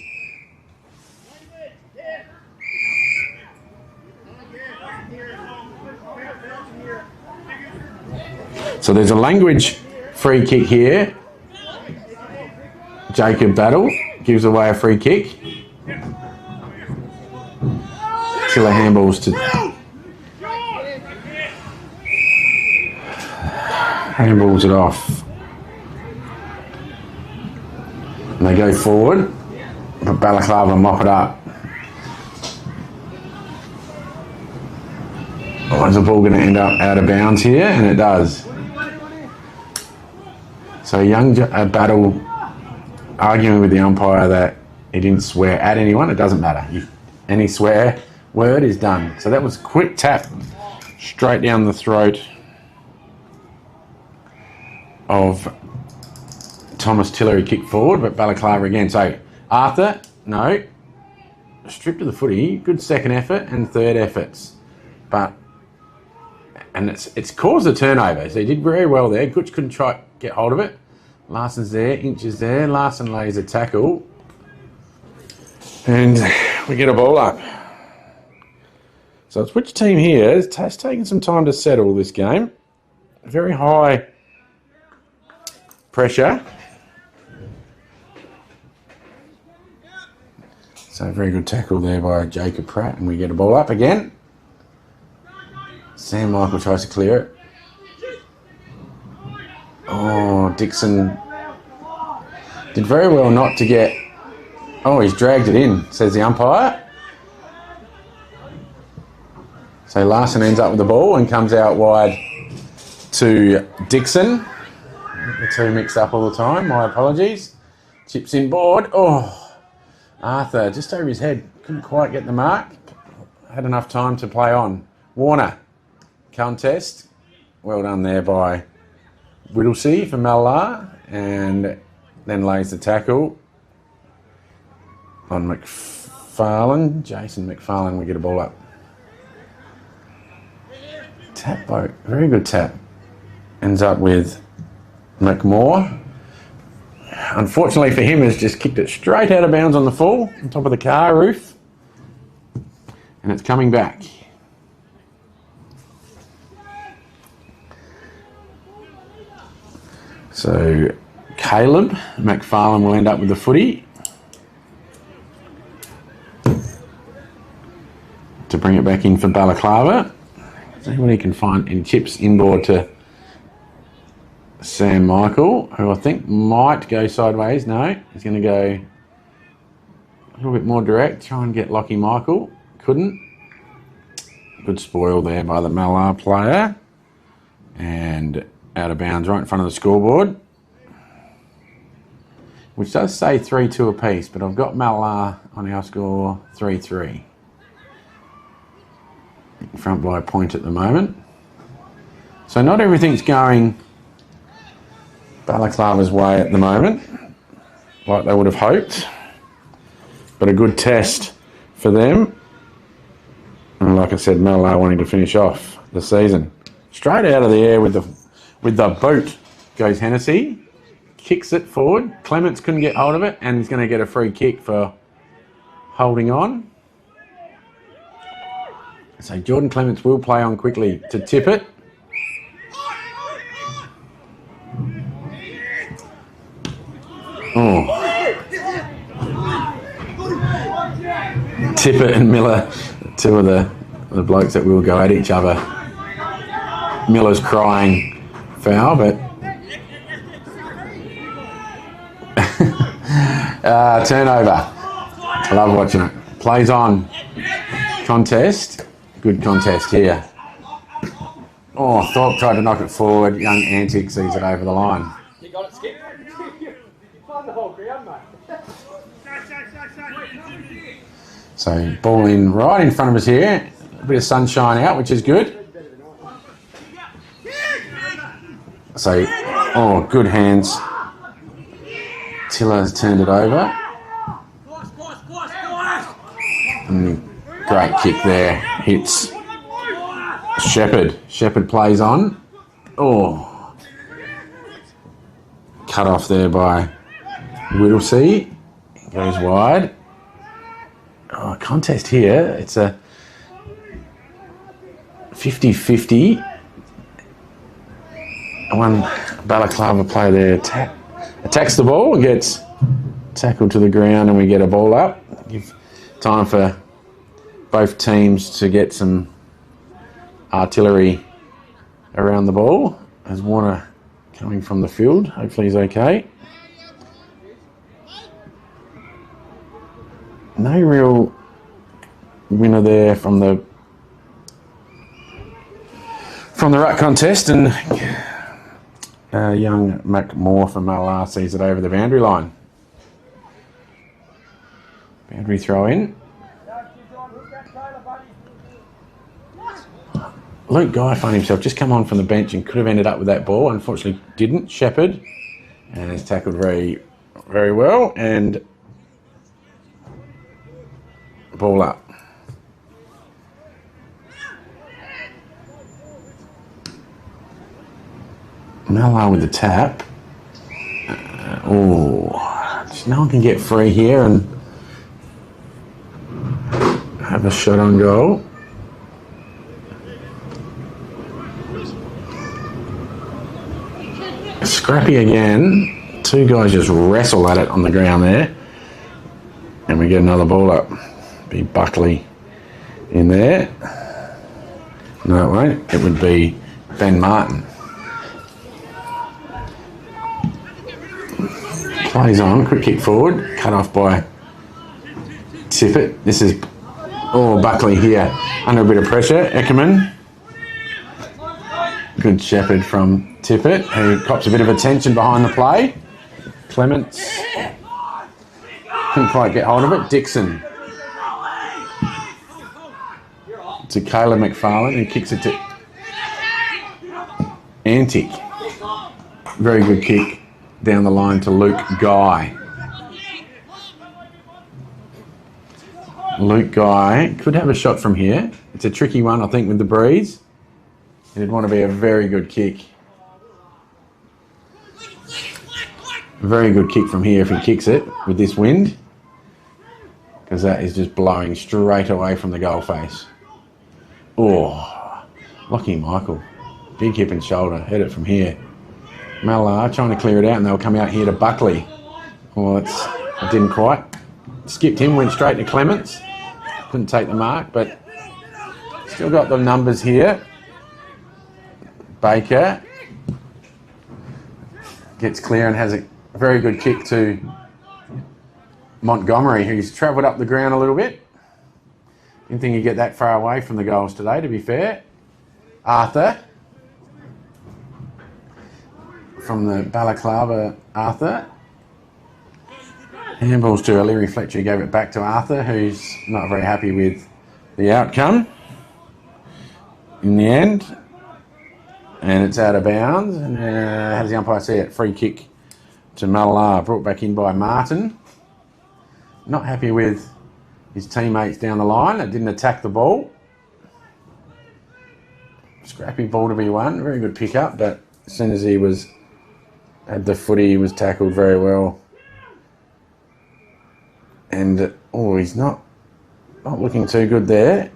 So there's a language free kick here. Jacob Battle gives away a free kick. Tiller handballs to... Handballs it off. And they go forward, but Balaklava mop it up. Oh, is the ball going to end up out of bounds here? And it does. So young Battle arguing with the umpire that he didn't swear at anyone. It doesn't matter. Any swear word is done. So that was quick tap straight down the throat of Thomas Tiller, who kicked forward, but Balaklava again. So Arthur, no, stripped of the footy. Good second effort and third efforts, and it's caused a turnover. So he did very well there. Gooch couldn't try get hold of it. Larson's there, Inches there. Larson lays a tackle, and we get a ball up. So it's which team here has taken some time to settle this game. Very high pressure. So very good tackle there by Jacob Pratt, and we get a ball up again. Sam Michael tries to clear it. Oh, Dixon did very well not to get... Oh, he's dragged it in, says the umpire. So Larson ends up with the ball and comes out wide to Dixon. The two mixed up all the time, my apologies. Chips in board. Oh, Arthur just over his head. Couldn't quite get the mark. Had enough time to play on. Warner, contest. Well done there by Whittlesey for Mallala, and then lays the tackle on McFarlane. Jason McFarlane, we get a ball up. Tap boat, very good tap. Ends up with McMore. Unfortunately for him, has just kicked it straight out of bounds on the full, on top of the car roof. And it's coming back. So Caleb McFarlane will end up with the footy to bring it back in for Balaklava. See what he can find. And chips inboard to Sam Michael, who I think might go sideways. No, he's going to go a little bit more direct, try and get Lockie Michael. Couldn't. Good spoil there by the Mallala player. And out of bounds right in front of the scoreboard. Which does say 3-2 apiece, but I've got Mallala on our score 3-3. In front by a point at the moment. So not everything's going Balaklava's way at the moment, like they would have hoped. But a good test for them. And like I said, Mallala wanting to finish off the season. Straight out of the air with the boot goes Hennessy. Kicks it forward. Clements couldn't get hold of it and he's going to get a free kick for holding on. So Jordan Clements will play on quickly to tip it. Oh. Tippett and Miller, two of the blokes that will go at each other. Miller's crying foul, but turnover. I love watching it. Plays on. Contest. Good contest here. Oh, Thorpe tried to knock it forward. Young Antic sees it over the line. You got it, Skip. You find the whole ground, mate. So ball in right in front of us here. A bit of sunshine out, which is good. So, oh, good hands. Tiller's turned it over. And great kick there. Hits Shepherd. Shepherd plays on. Oh. Cut off there by Whittlesey. Goes wide. Oh, contest here. It's a 50-50. One Balaklava player there attacks the ball, gets tackled to the ground, and we get a ball up. Give time for both teams to get some artillery around the ball. As Warner coming from the field, hopefully he's okay. No real winner there from the ruck contest, and young McMore from Mallala sees it over the boundary line. Boundary throw in. Luke Guy found himself just come on from the bench and could have ended up with that ball. Unfortunately didn't. Shepherd, and has tackled very, very well, and ball up. Mallala with the tap. Just no one can get free here and have a shot on goal. Scrappy again. Two guys just wrestle at it on the ground there. And we get another ball up. Be Buckley in there. No, it won't. It would be Ben Martin. Plays on, quick kick forward, cut off by Tippett. This is, Buckley here under a bit of pressure. Eckerman. Good Shepherd from Tippett, who cops a bit of attention behind the play. Clements couldn't quite get hold of it. Dixon to Caleb McFarlane, who kicks it to Antic. Very good kick down the line to Luke Guy. Luke Guy could have a shot from here. It's a tricky one, I think, with the breeze. It'd want to be a very good kick. Very good kick from here if he kicks it with this wind. because that is just blowing straight away from the goal face. Oh, lucky Michael. Big hip and shoulder. Hit it from here. Mallala trying to clear it out, and they'll come out here to Buckley. Well, it didn't quite. Skipped him, went straight to Clements. Couldn't take the mark, but still got the numbers here. Baker gets clear and has a very good kick to Montgomery, who's travelled up the ground a little bit. Didn't think he'd get that far away from the goals today, to be fair. Arthur. From the Balaklava, Arthur. Handball's to O'Leary. Fletcher gave it back to Arthur, who's not very happy with the outcome in the end. And it's out of bounds. And how does the umpire see it? Free kick to Mallala, brought back in by Martin. Not happy with his teammates down the line that didn't attack the ball. Scrappy ball to be won. Very good pick up, but as soon as he had the footy, he was tackled very well. And he's not looking too good there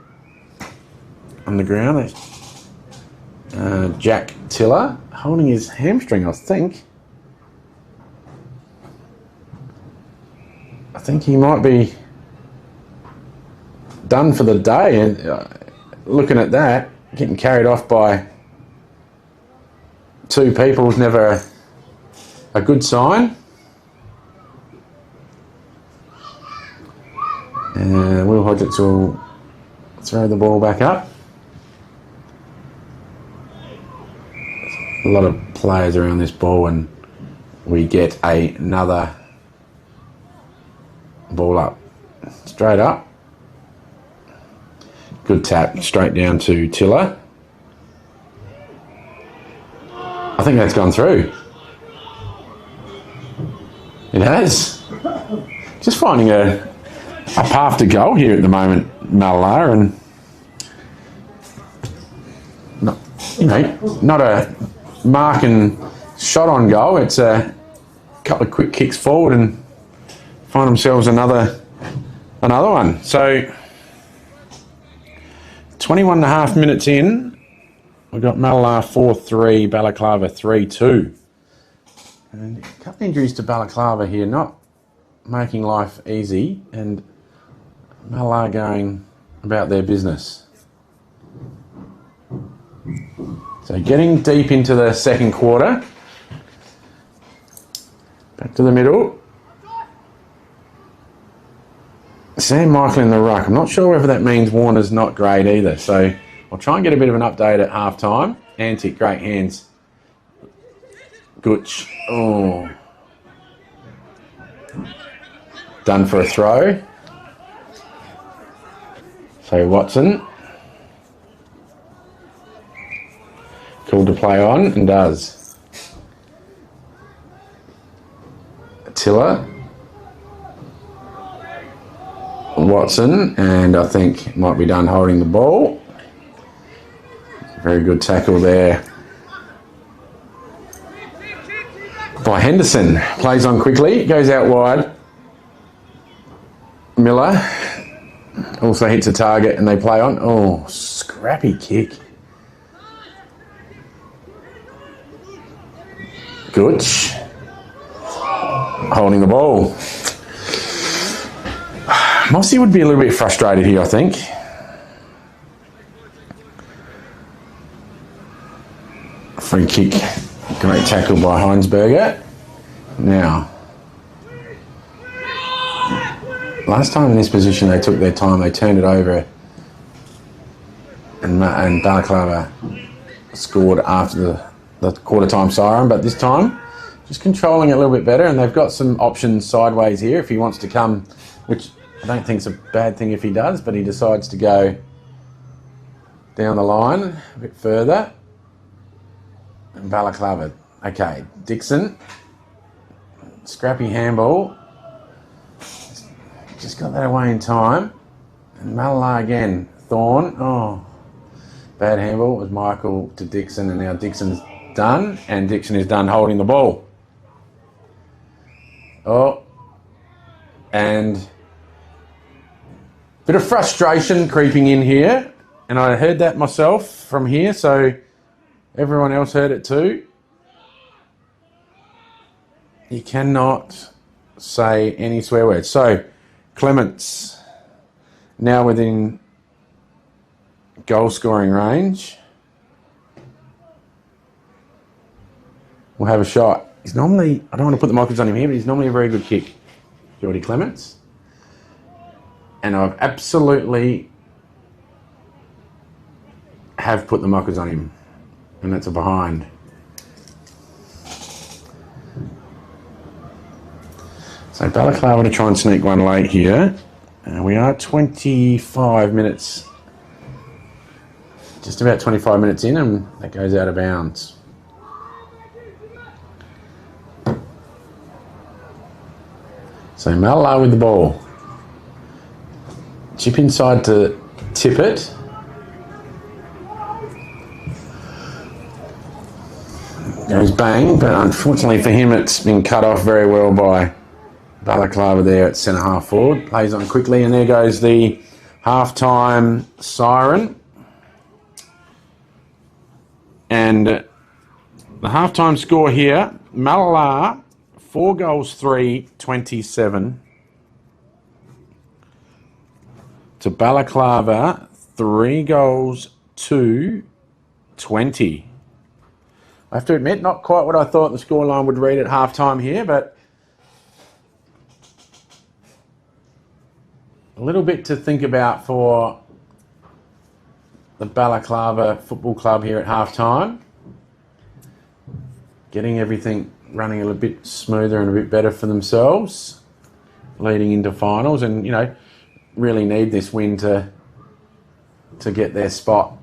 on the ground. Jack Tiller holding his hamstring, I think. I think he might be done for the day. And looking at that, getting carried off by two people is never a good sign. And Will Hodgetts will throw the ball back up. A lot of players around this ball, and we get another ball up. Straight up. Good tap straight down to Tiller. I think that's gone through. It has. Just finding a path to goal here at the moment, Mallala, and not a mark and shot on goal. It's a couple of quick kicks forward and find themselves another one. So 21 and a half minutes in, we've got Mallala 4-3, Balaklava 3-2. And a couple of injuries to Balaklava here, not making life easy, and Mallala going about their business. So getting deep into the second quarter. Back to the middle. Sam Michael in the ruck. I'm not sure whether that means Warner's not great either. So I'll try and get a bit of an update at half time. Antic, great hands. Gooch. Oh. Done for a throw. So Watson. Called to play on and does. Tiller. Watson, and I think might be done holding the ball. Very good tackle there by Henderson. Plays on quickly, goes out wide. Miller also hits a target and they play on. Oh, scrappy kick. Gooch holding the ball. Mossy would be a little bit frustrated here, I think. Free kick. Great tackle by Heinsberger. Now, last time in this position they took their time, they turned it over and Balaklava scored after the quarter time siren, but this time just controlling it a little bit better, and they've got some options sideways here if he wants to come, which I don't think it's a bad thing if he does, but he decides to go down the line a bit further. And Balaklava. Okay, Dixon. Scrappy handball. Just got that away in time. And Mallala again. Thorne. Oh, bad handball. It was Michael to Dixon, and now Dixon's done, and Dixon is done holding the ball. Oh, and Bit of frustration creeping in here, and I heard that myself from here, so everyone else heard it too. You cannot say any swear words. So, Clements, now within goal scoring range, will have a shot. He's normally, I don't want to put the microphones on him here, but he's normally a very good kick, Geordie Clements. And I've absolutely have put the mockers on him, and that's a behind. So Balaklava to try and sneak one late here. We are 25 minutes, just about 25 minutes in, and that goes out of bounds. So Mallala with the ball. Chip inside to Tippett. Goes bang, but unfortunately for him it's been cut off very well by Balaklava there at centre half forward. Plays on quickly, and there goes the half-time siren. And the half-time score here, Mallala 4 goals 3-27. To Balaklava 3 goals 2-20. I have to admit, not quite what I thought the scoreline would read at half-time here, but a little bit to think about for the Balaklava Football Club here at half-time. Getting everything running a little bit smoother and a bit better for themselves, leading into finals, and, you know, really need this win to get their spot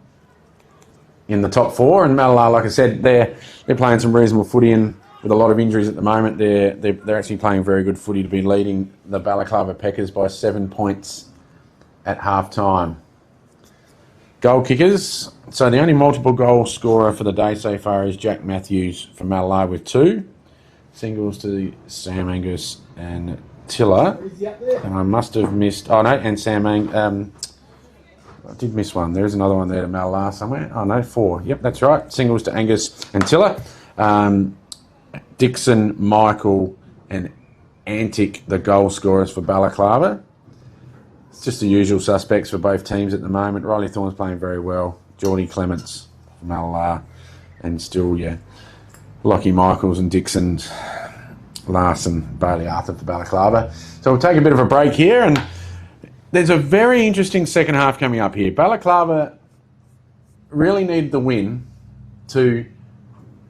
in the top 4. And Mallala, like I said, they're playing some reasonable footy, and with a lot of injuries at the moment, they're actually playing very good footy to be leading the Balaklava Packers by 7 points at half time. Goal kickers. So the only multiple goal scorer for the day so far is Jack Matthews from Mallala with 2. Singles to Sam Angus and Tiller. And I must have missed... Oh, no, and Sam I did miss one. There is another one there to Mallala somewhere. Oh, no, 4. Yep, that's right. Singles to Angus and Tiller. Dixon, Michael and Antic, the goal scorers for Balaklava. It's just the usual suspects for both teams at the moment. Riley Thorne's playing very well. Geordie Clements for Mallala. And still, yeah, Lockie Michaels and Dixon, Larson, Bailey Arthur for Balaklava. So we'll take a bit of a break here, and there's a very interesting second half coming up here. Balaklava really need the win to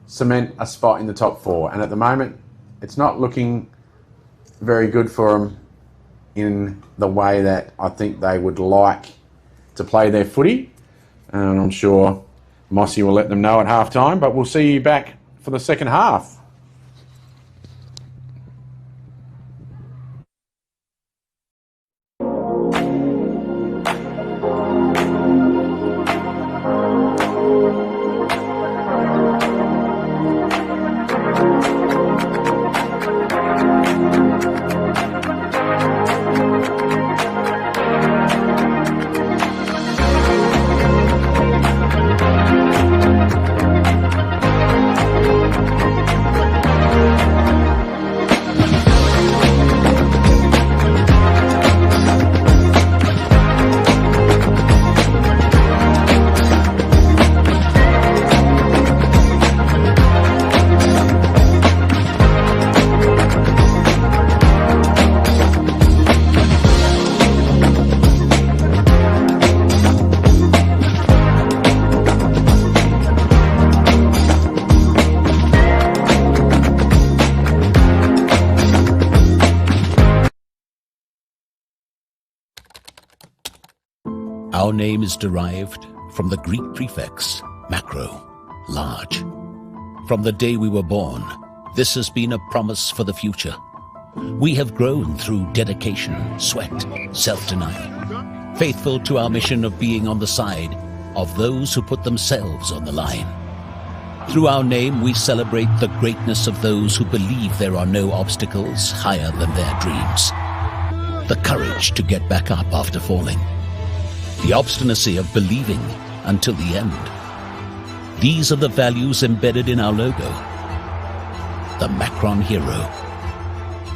cement a spot in the top 4, and at the moment it's not looking very good for them in the way that I think they would like to play their footy, and I'm sure Mossy will let them know at half time, but we'll see you back for the second half. Our name is derived from the Greek prefix, macro, large. From the day we were born, this has been a promise for the future. We have grown through dedication, sweat, self-denial, faithful to our mission of being on the side of those who put themselves on the line. Through our name, we celebrate the greatness of those who believe there are no obstacles higher than their dreams. the courage to get back up after falling, the obstinacy of believing until the end. These are the values embedded in our logo, the Macron Hero.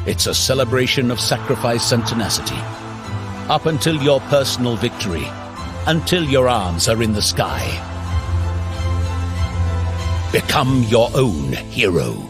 It's a celebration of sacrifice and tenacity, up until your personal victory, until your arms are in the sky. Become your own hero.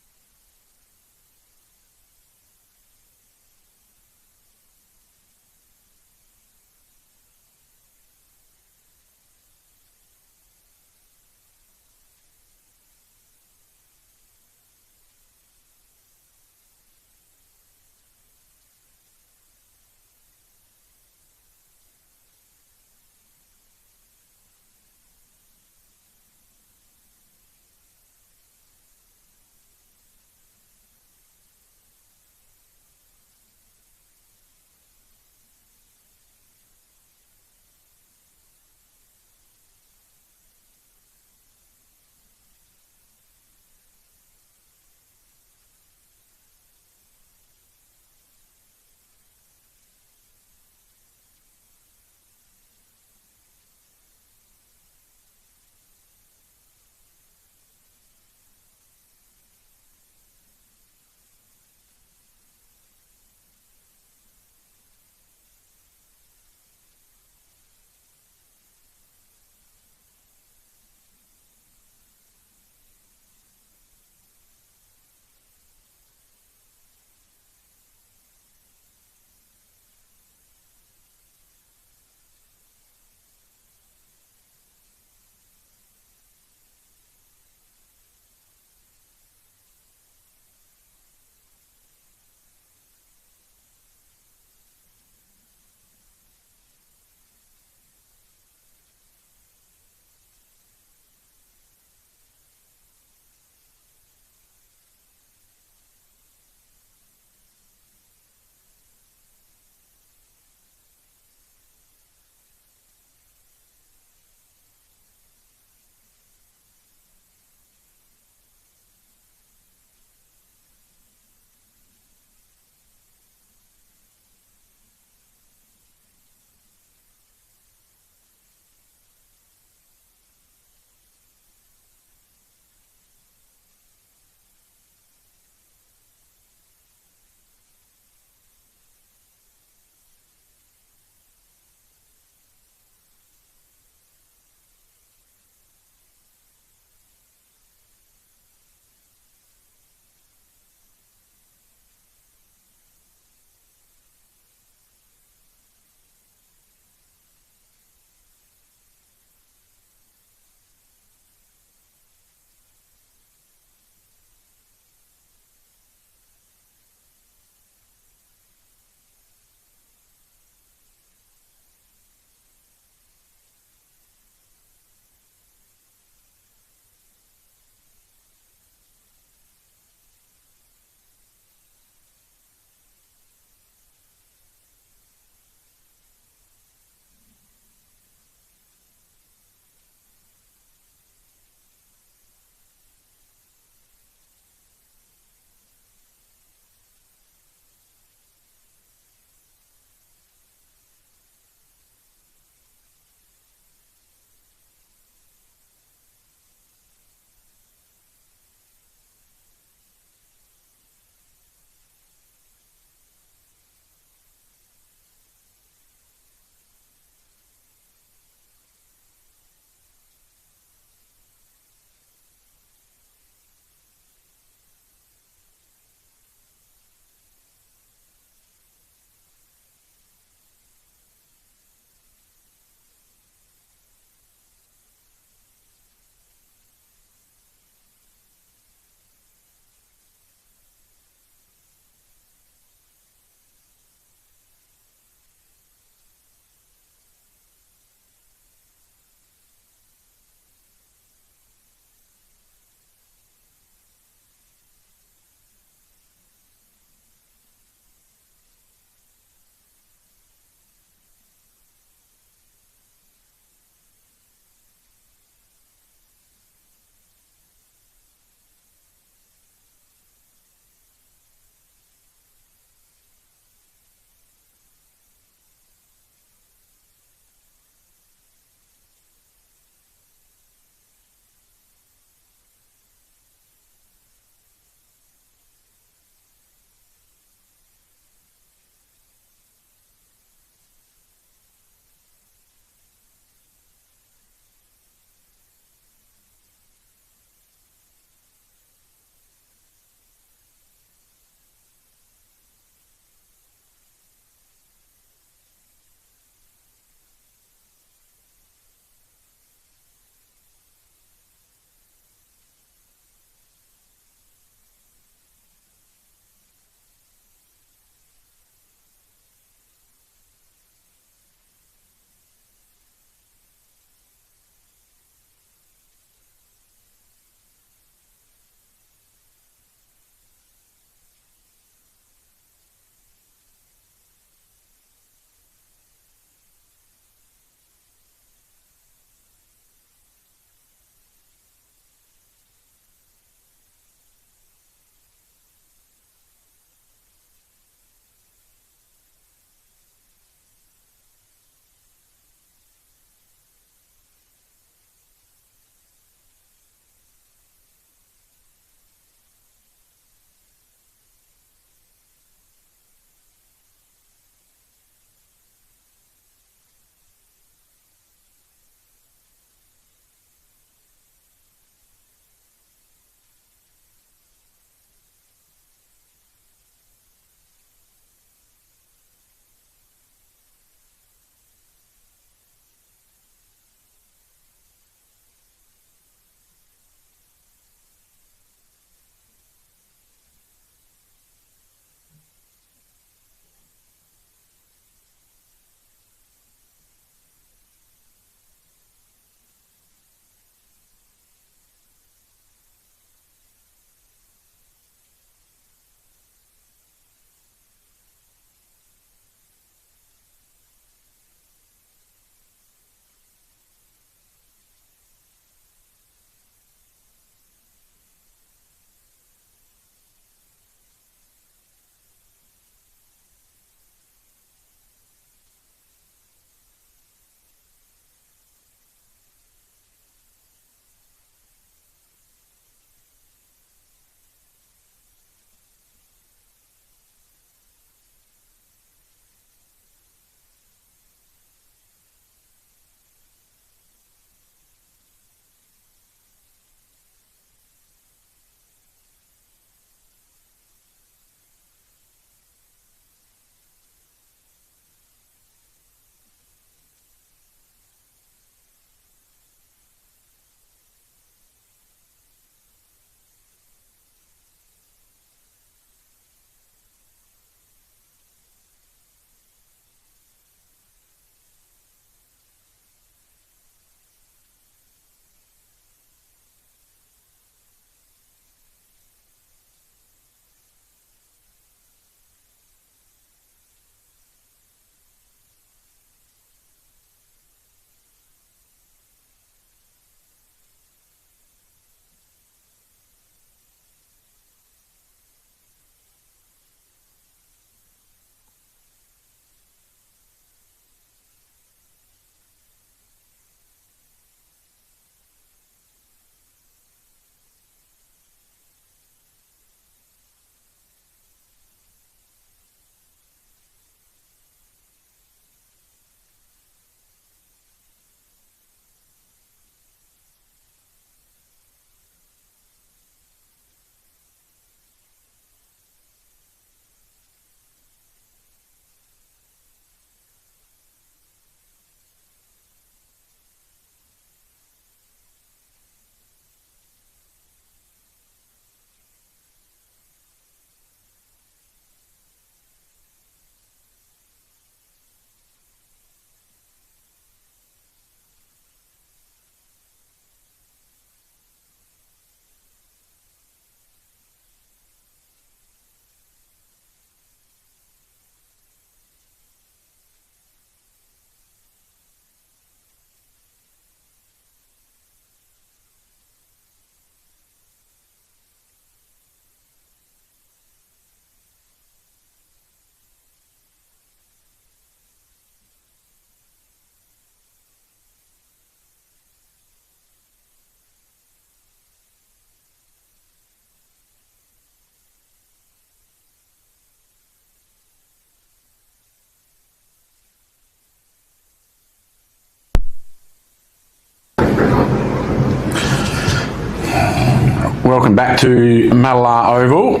Welcome back to Mallala Oval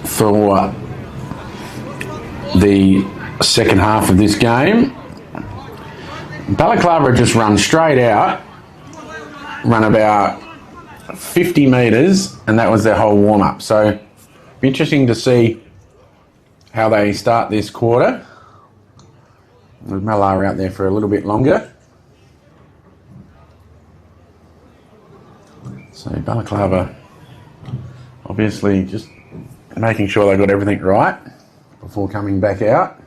for the second half of this game. Balaklava just run straight out, run about 50 metres, and that was their whole warm-up. So it'll be interesting to see how they start this quarter. With Mallala out there for a little bit longer. So Balaklava obviously just making sure they got everything right before coming back out.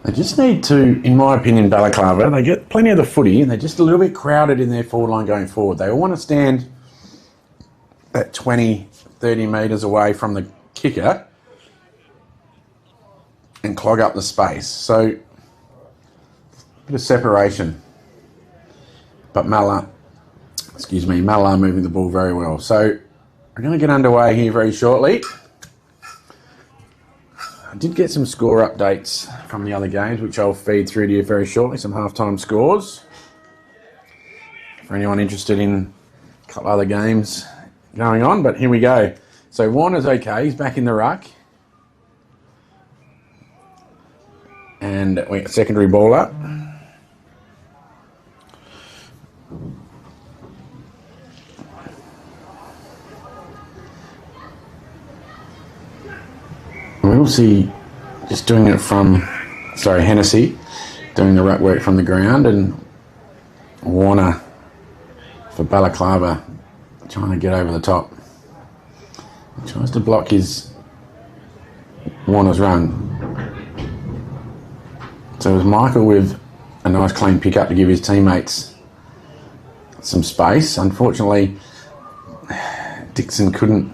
They just need to, in my opinion, Balaklava, they get plenty of the footy and they're just a little bit crowded in their forward line going forward. They all want to stand at 20, 30 metres away from the kicker and clog up the space. So, a bit of separation. But Mallala moving the ball very well. So, we're going to get underway here very shortly. I did get some score updates from the other games, which I'll feed through to you very shortly, some halftime scores. For anyone interested in a couple other games going on, but here we go. So Warner's okay, he's back in the ruck. And we got secondary ball up. We'll see, just doing it from, Hennessy doing the ruck work from the ground, and Warner for Balaklava trying to get over the top. He tries to block Warner's run. So it was Michael with a nice clean pick up to give his teammates some space. Unfortunately, Dixon couldn't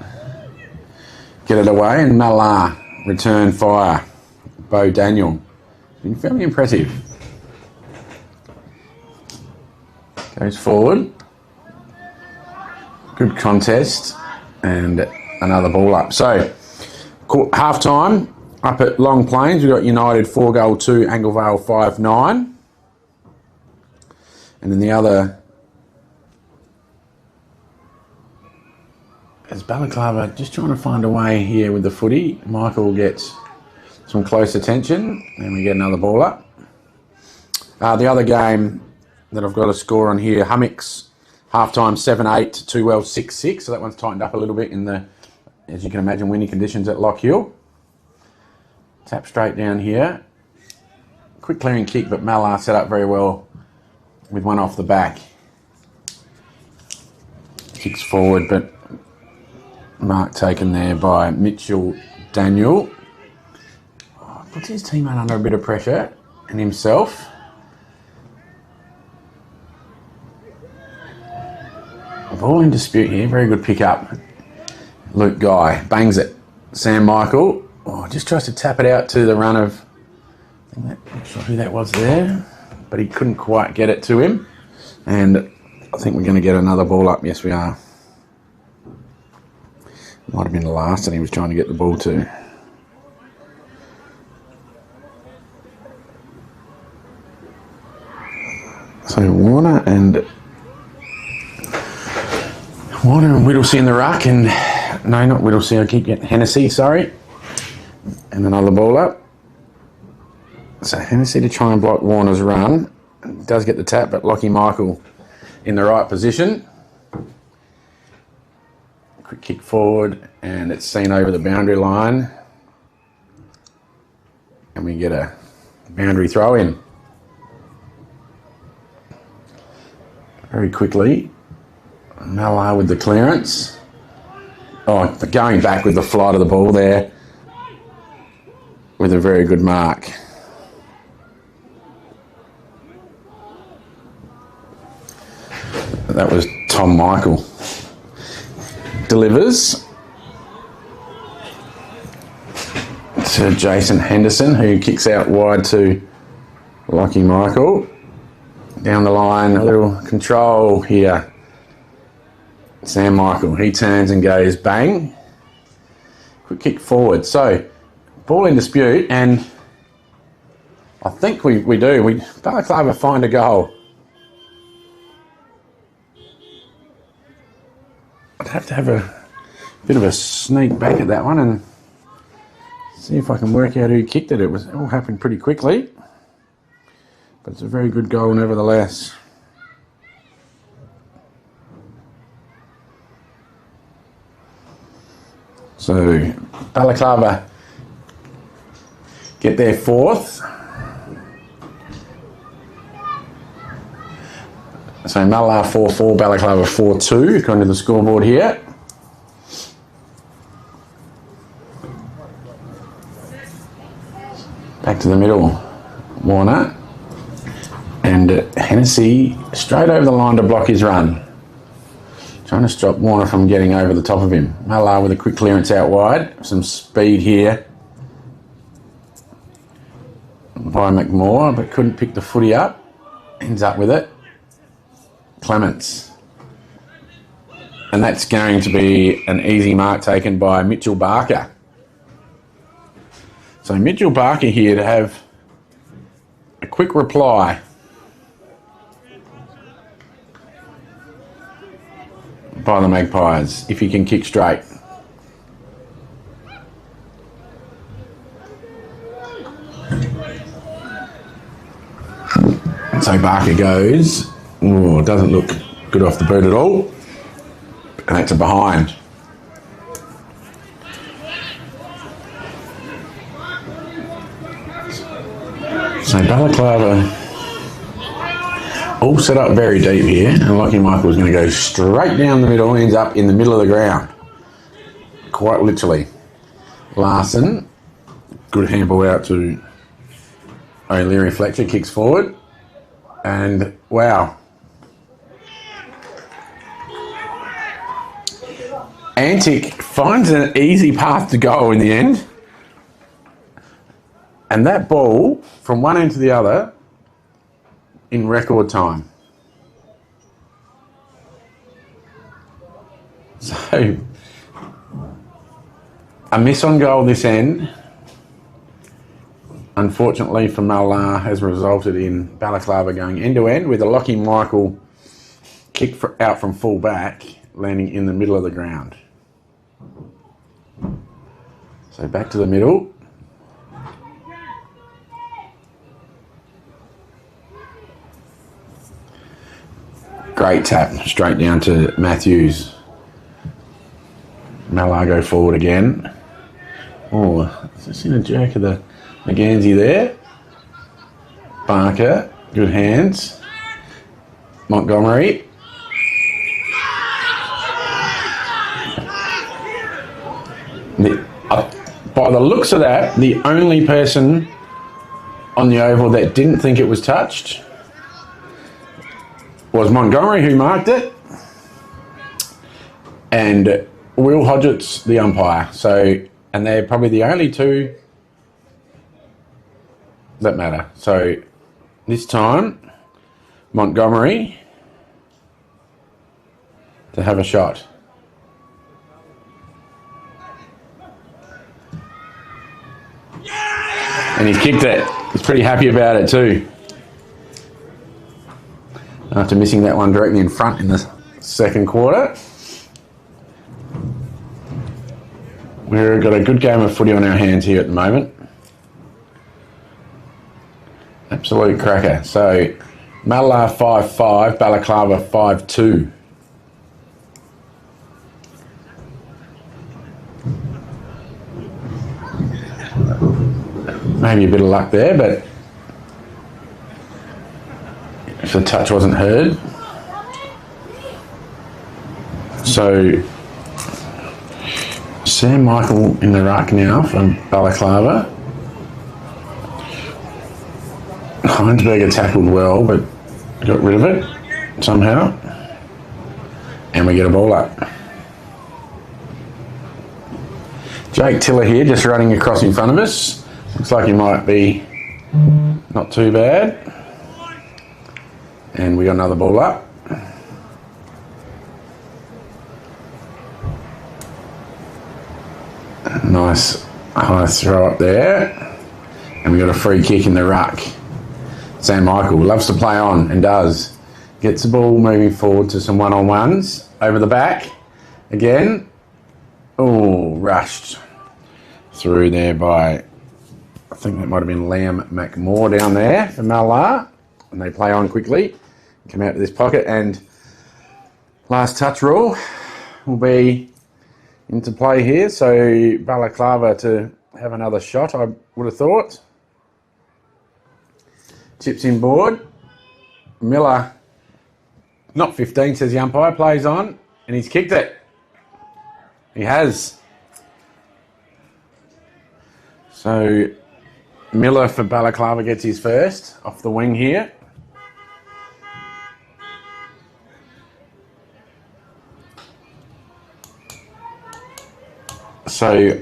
get it away, and Mallala return fire. Bo Daniel. Been fairly impressive. Goes forward. Good contest. And another ball up. So, half time up at Long Plains. We've got United 4-2, Anglevale 5-9. And then the other is Balaklava just trying to find a way here with the footy. Michael gets some close attention, and we get another ball up. The other game that I've got a score on here, Hummocks, half-time 7-8 to 2-well 6-6. So that one's tightened up a little bit in the, as you can imagine, windy conditions at Lock Hill. Tap straight down here. Quick clearing kick, but Mallala set up very well with one off the back. Kicks forward, but mark taken there by Mitchell Daniel. Puts his teammate under a bit of pressure, and himself. Ball in dispute here, very good pick up. Luke Guy bangs it. Sam Michael just tries to tap it out to the run of, not sure who that was there, but he couldn't quite get it to him. And I think we're going to get another ball up. Yes, we are. Might have been the last, and he was trying to get the ball to. So Warner and Whittlesey in the ruck, and no, not Whittlesey. I keep getting Hennessy. Sorry, and another ball up. So Hennessy to try and block Warner's run. Does get the tap, but Lockie Michael in the right position. Quick kick forward, and it's seen over the boundary line, and we get a boundary throw in. Very quickly, Mallala with the clearance. Going back with the flight of the ball there with a very good mark. That was Tom Michael. Delivers to Jason Henderson, who kicks out wide to Lockie Michael. Down the line, a little control here. Sam Michael, he turns and goes bang. Quick kick forward. So, ball in dispute, and I think we do. Balaklava find a goal. have to have a bit of a sneak back at that one and see if I can work out who kicked it. It all happened pretty quickly, but it's a very good goal nevertheless. So Balaklava get their fourth. So Mallala 4-4, Balaklava 4-2, according to the scoreboard here. Back to the middle, Warner. And Hennessy straight over the line to block his run. Trying to stop Warner from getting over the top of him. Mallala with a quick clearance out wide. Some speed here by McMorr, but couldn't pick the footy up. Ends up with it. Clements. And that's going to be an easy mark taken by Mitchell Barker. So Mitchell Barker here to have a quick reply. By the Magpies, if he can kick straight. So Barker goes. Oh, doesn't look good off the boot at all. And that's a behind. So Balaklava all set up very deep here, and Lockie Michael is going to go straight down the middle, ends up in the middle of the ground. Quite literally. Larson, good handball out to O'Leary. Fletcher kicks forward, and wow. Antic finds an easy path to goal in the end. And that ball, from one end to the other, in record time. So, a miss on goal this end, unfortunately for Mallala, has resulted in Balaklava going end to end with a Lockie Michael kick out from full back, landing in the middle of the ground. So back to the middle. Great tap, straight down to Matthews. Mallala go forward again. Oh, just seen a jerk of the Gansey there. Barker, good hands. Montgomery. By the looks of that, the only person on the oval that didn't think it was touched was Montgomery, who marked it, and Will Hodgetts, the umpire. So, and they're probably the only two that matter. So this time, Montgomery to have a shot. And he's kicked it. He's pretty happy about it too. After missing that one directly in front in the second quarter. We've got a good game of footy on our hands here at the moment. Absolute cracker. So, Mallala 5-5, Balaklava 5-2. Maybe a bit of luck there, but if the touch wasn't heard. So, Sam Michael in the ruck now from Balaklava. Heinsberger tackled well, but got rid of it somehow. And we get a ball up. Jake Tiller here, just running across in front of us. Looks like he might be not too bad. And we got another ball up. Nice high throw up there. And we got a free kick in the ruck. Sam Michael loves to play on and does. Gets the ball moving forward to some one-on-ones over the back. Again. Oh, rushed through there by, I think that might have been Liam McMore down there for Mallala. And they play on quickly, come out to this pocket, and last touch rule will be into play here. So Balaklava to have another shot, I would have thought. Chips in board. Miller, not 15, says the umpire, plays on, and he's kicked it. He has. So Miller for Balaklava gets his first off the wing here. So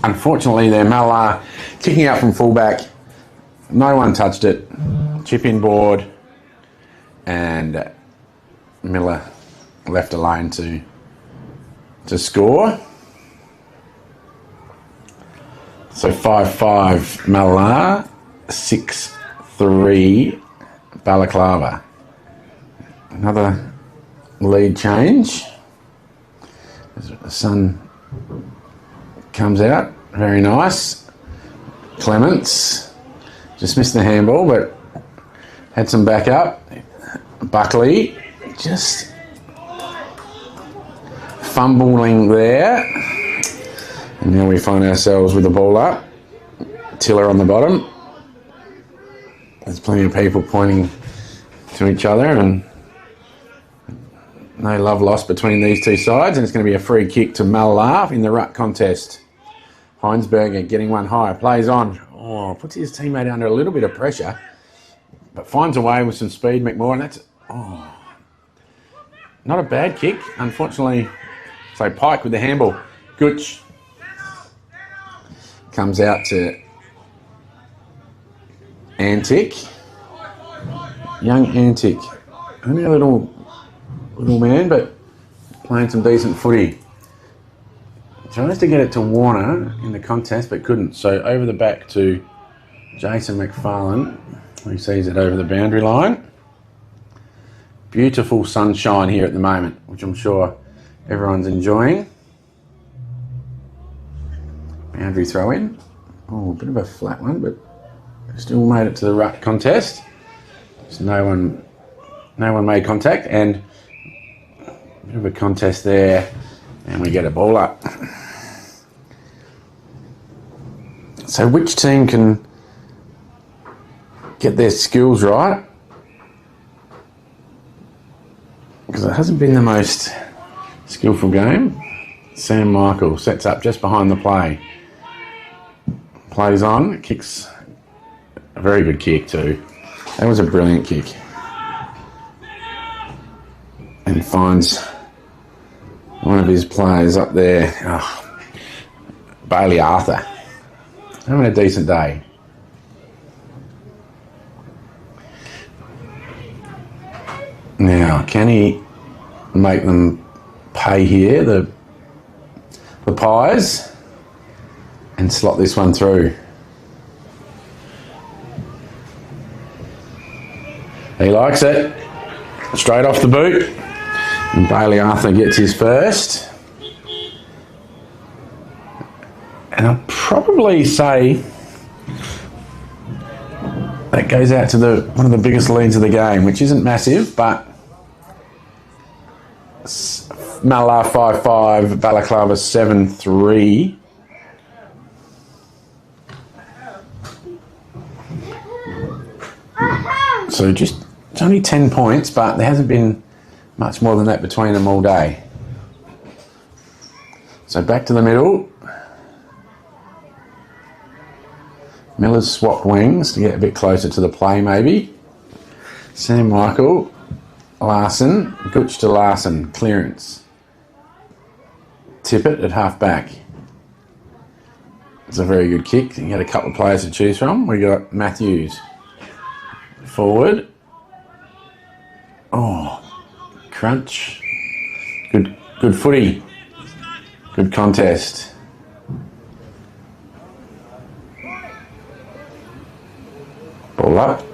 unfortunately there, Mallala kicking out from fullback. No one touched it. Chip in board, and Miller left alone to score. So 5-5 Mallala, 6-3 Balaklava. Another lead change. As the sun comes out, very nice. Clements just missed the handball, but had some backup. Buckley just fumbling there. And now we find ourselves with the ball up. Tiller on the bottom. There's plenty of people pointing to each other, and no love lost between these two sides, and it's going to be a free kick to Mallala in the ruck contest. Heinsberger getting one high, plays on. Oh, puts his teammate under a little bit of pressure, but finds a way with some speed, McMorran. That's not a bad kick, unfortunately. So Pike with the handball. Gooch comes out to Antic. Young Antic. Only a little man, but playing some decent footy. Tries to get it to Warner in the contest, but couldn't. So over the back to Jason McFarlane, who sees it over the boundary line. Beautiful sunshine here at the moment, which I'm sure everyone's enjoying. Boundary throw in. Oh, a bit of a flat one, but still made it to the ruck contest. So no one made contact, and a bit of a contest there, and we get a ball up. So which team can get their skills right? Because it hasn't been the most skillful game. Sam Michael sets up just behind the play. Plays on, kicks a very good kick too. That was a brilliant kick. And finds one of his players up there. Oh, Bailey Arthur. Having a decent day. Now, can he make them pay here, the Pies, and slot this one through? He likes it. Straight off the boot. And Bailey Arthur gets his first. And I'll probably say that goes out to one of the biggest leads of the game, which isn't massive, but Mallala 5-5, Balaklava 7-3. So it's only 10 points, but there hasn't been much more than that between them all day. So back to the middle. Miller's swapped wings to get a bit closer to the play, maybe. Sam Michael, Larson, Gooch to Larson, clearance. Tippett at half back. It's a very good kick. You had a couple of players to choose from. We got Matthews forward. Oh, crunch. Good footy. Good contest. Ball up.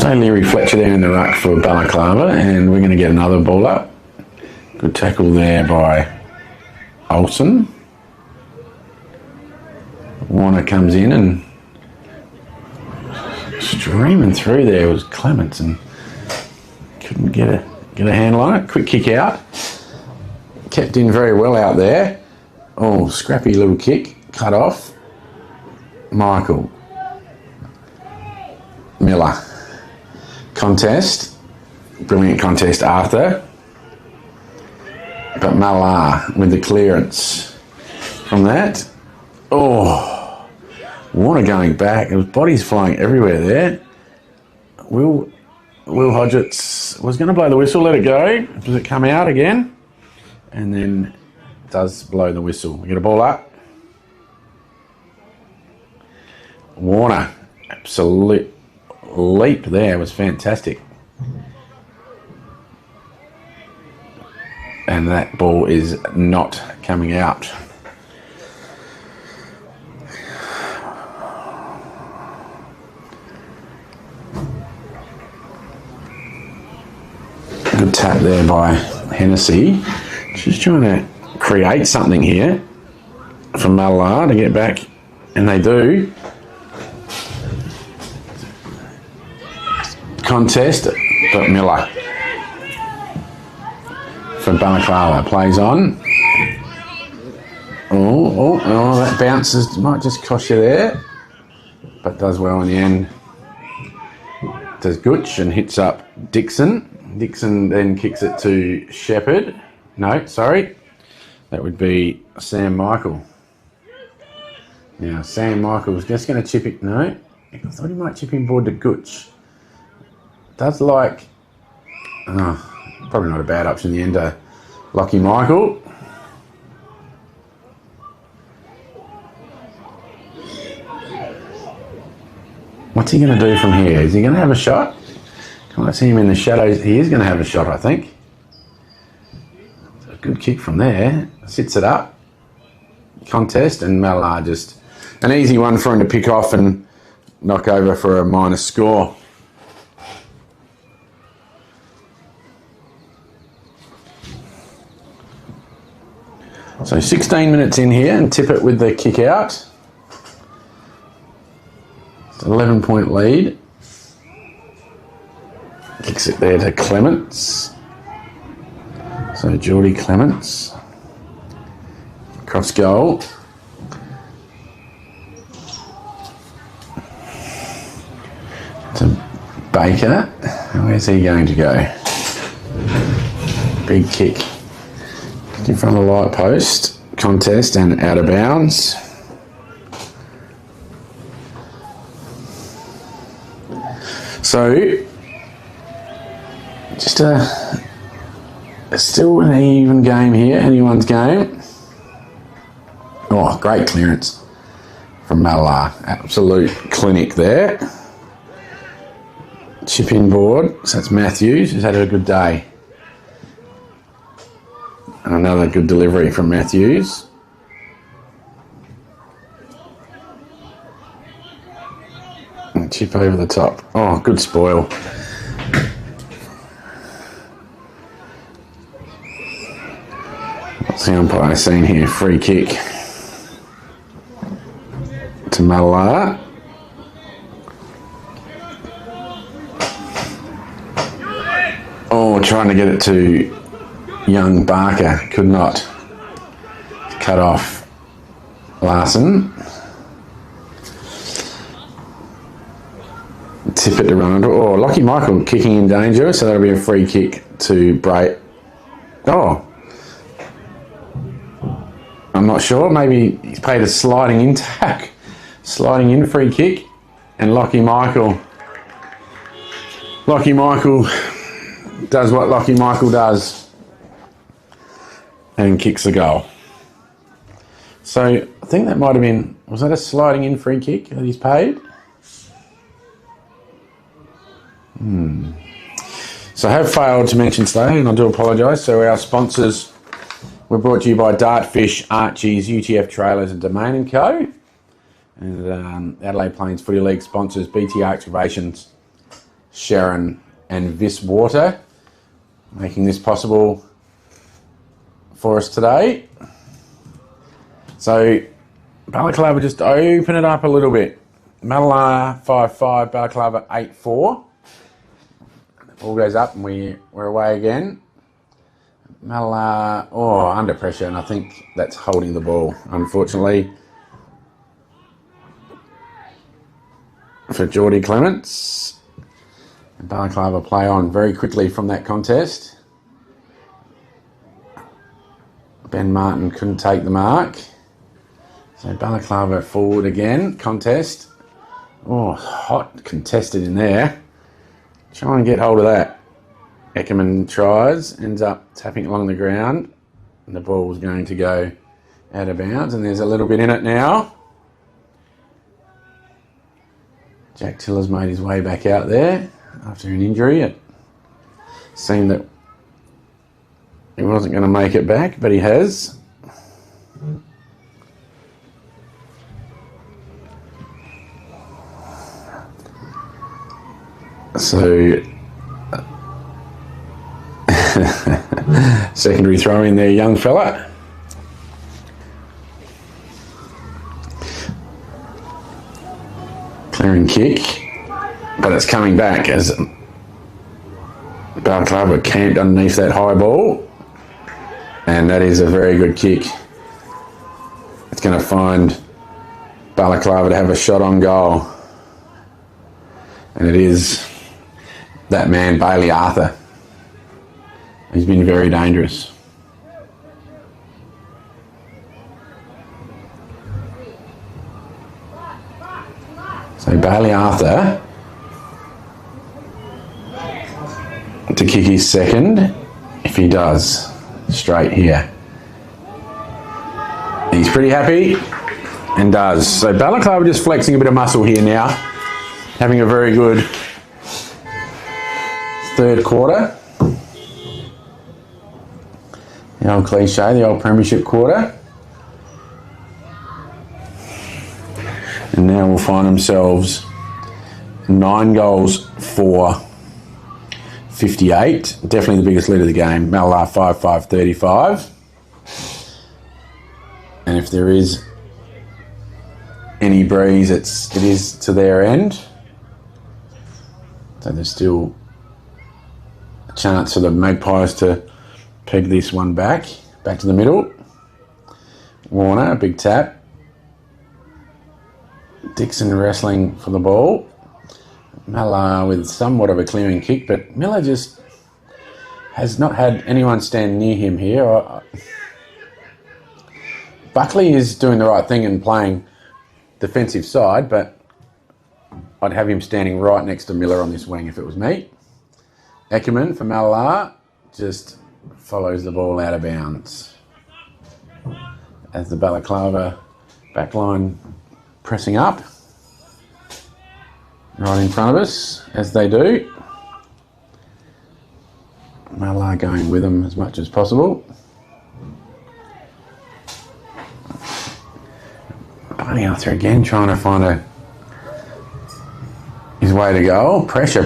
Leary Fletcher there in the ruck for Balaklava, and we're going to get another ball up. Good tackle there by Olsen. Warner comes in and streaming through there was Clements and couldn't get a handle on it. Quick kick out. Kept in very well out there. Oh, scrappy little kick. Cut off. Michael. Miller. Contest. Brilliant contest, Arthur. But Mallala with the clearance from that. Oh, Warner going back. There was bodies flying everywhere there. Will Hodgetts was going to blow the whistle, let it go. Does it come out again? And then does blow the whistle. We get a ball up. Warner, absolute leap there, was fantastic. And that ball is not coming out. Good tap there by Hennessy. Just trying to create something here from Mallala to get back, and they do. Contest, but Miller for Balaklava plays on. Oh, that bounces, might just cost you there, but does well in the end. Does Gooch and hits up Dixon. Dixon then kicks it to Shepherd. No, sorry. That would be Sam Michael. Now, Sam Michael's just going to chip it. No, I thought he might chip him board to Gooch. Does like... Oh, probably not a bad option in the end to Lockie Michael. What's he going to do from here? Is he going to have a shot? Can't see him in the shadows. He is going to have a shot, I think. A good kick from there. Sits it up. Contest, and Mallala just an easy one for him to pick off and knock over for a minus score. So 16 minutes in here, and Tippett with the kick out. It's an 11-point lead. Kicks it there to Clements. So Geordie Clements. Cross goal. To Baker. Where's he going to go? Big kick. In front of the light post. Contest and out of bounds. So, just still an even game here, anyone's game. Oh, great clearance from Mallala. Absolute clinic there. Chip in board, so that's Matthews, who's had a good day. And another good delivery from Matthews. And chip over the top. Oh, good spoil. What's the umpire saying here? Free kick to Mallala. Oh, trying to get it to young Barker. Could not. Cut off Larson. Tip it to run under. Oh, Lockie Michael kicking in danger, so that'll be a free kick to Brait. Oh. I'm not sure. Maybe he's paid a sliding in tack. Sliding in free kick. And Lockie Michael does what Lockie Michael does. And kicks the goal. So I think that might have been, was that a sliding in free kick that he's paid? So I have failed to mention today, and I do apologise. So our sponsors were brought to you by Dartfish, Archie's, UTF Trailers and Domain & Co. And Adelaide Plains Footy League sponsors BT Excavations, Sharon and Vis Water, making this possible for us today. So Balaklava just open it up a little bit. Mallala 5-5, Balaklava 8-4. The ball goes up and we're away again. Mallala, under pressure, and I think that's holding the ball, unfortunately, for Geordie Clements. And Balaklava play on very quickly from that contest. Ben Martin couldn't take the mark. So Balaklava forward again, contest. Hot contested in there. Try and get hold of that. Eckerman tries, ends up tapping it along the ground. And the ball was going to go out of bounds, and there's a little bit in it now. Jack Tiller's made his way back out there after an injury. It seemed that he wasn't going to make it back, but he has. So, secondary throw in there, young fella. Clearing kick, but it's coming back as Balaklava camped underneath that high ball, and that is a very good kick. It's going to find Balaklava to have a shot on goal, and it is that man, Bailey Arthur. He's been very dangerous. So Bailey Arthur to kick his second, if he does, straight here. He's pretty happy and does. So Balaklava just flexing a bit of muscle here now, having a very good third quarter. The old cliche, the old premiership quarter. And now we'll find themselves 9 goals for 58. Definitely the biggest lead of the game. Mallala 5-5-35. And if there is any breeze, it is to their end. So there's still a chance for the Magpies to peg this one back to the middle. Warner, a big tap. Dixon wrestling for the ball. Mallala with somewhat of a clearing kick, but Miller just has not had anyone stand near him here. Buckley is doing the right thing and playing defensive side, but I'd have him standing right next to Miller on this wing if it was me. Eckerman for Mallala just follows the ball out of bounds as the Balaklava backline pressing up right in front of us, as they do. Mallala going with them as much as possible. Barney Arthur again trying to find his way to goal. Pressure.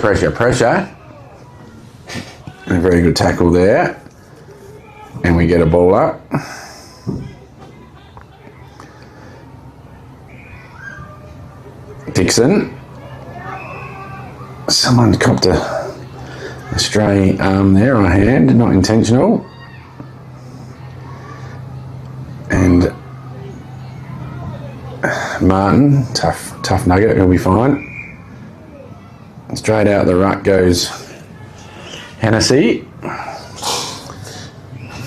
And a very good tackle there. And we get a ball up. Dixon. Someone copped a stray arm there on a hand, not intentional. And Martin, tough nugget, he'll be fine. Straight out the ruck goes Hennessy.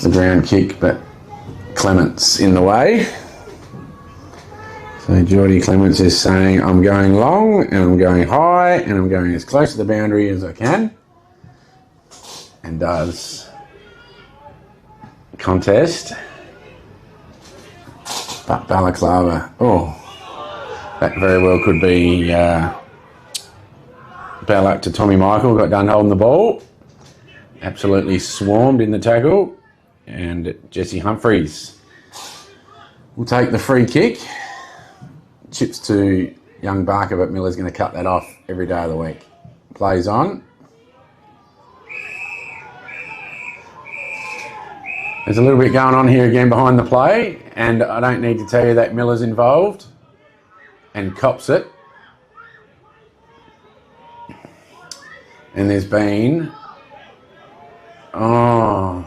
The ground kick, but Clements in the way. So Geordie Clements is saying, I'm going long and I'm going high and I'm going as close to the boundary as I can. And does. Contest. But Balaklava, that very well could be Balak to Tommy Michael, got done holding the ball. Absolutely swarmed in the tackle. And Jesse Humphreys will take the free kick. Chips to young Barker, but Miller's going to cut that off every day of the week. plays on. There's a little bit going on here again behind the play, and I don't need to tell you that Miller's involved and cops it. And there's been, a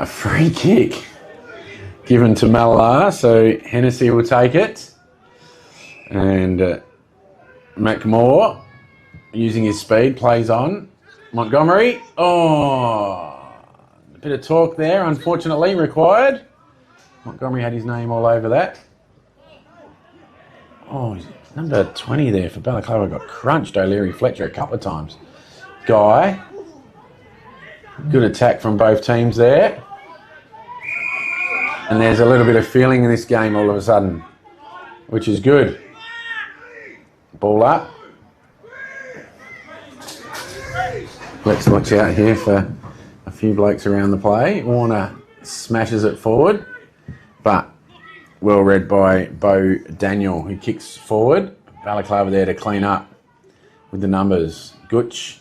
free kick given to Mallala, so Hennessy will take it. And McMore, using his speed, plays on. Montgomery, a bit of talk there, unfortunately, required. Montgomery had his name all over that. Number 20 there for Balaklava got crunched, O'Leary Fletcher, a couple of times. Guy, good attack from both teams there. And there's a little bit of feeling in this game all of a sudden, which is good. Ball up. Let's watch out here for a few blokes around the play. Warner smashes it forward, but well read by Bo Daniel, who kicks forward. Balaklava there to clean up with the numbers. Gooch,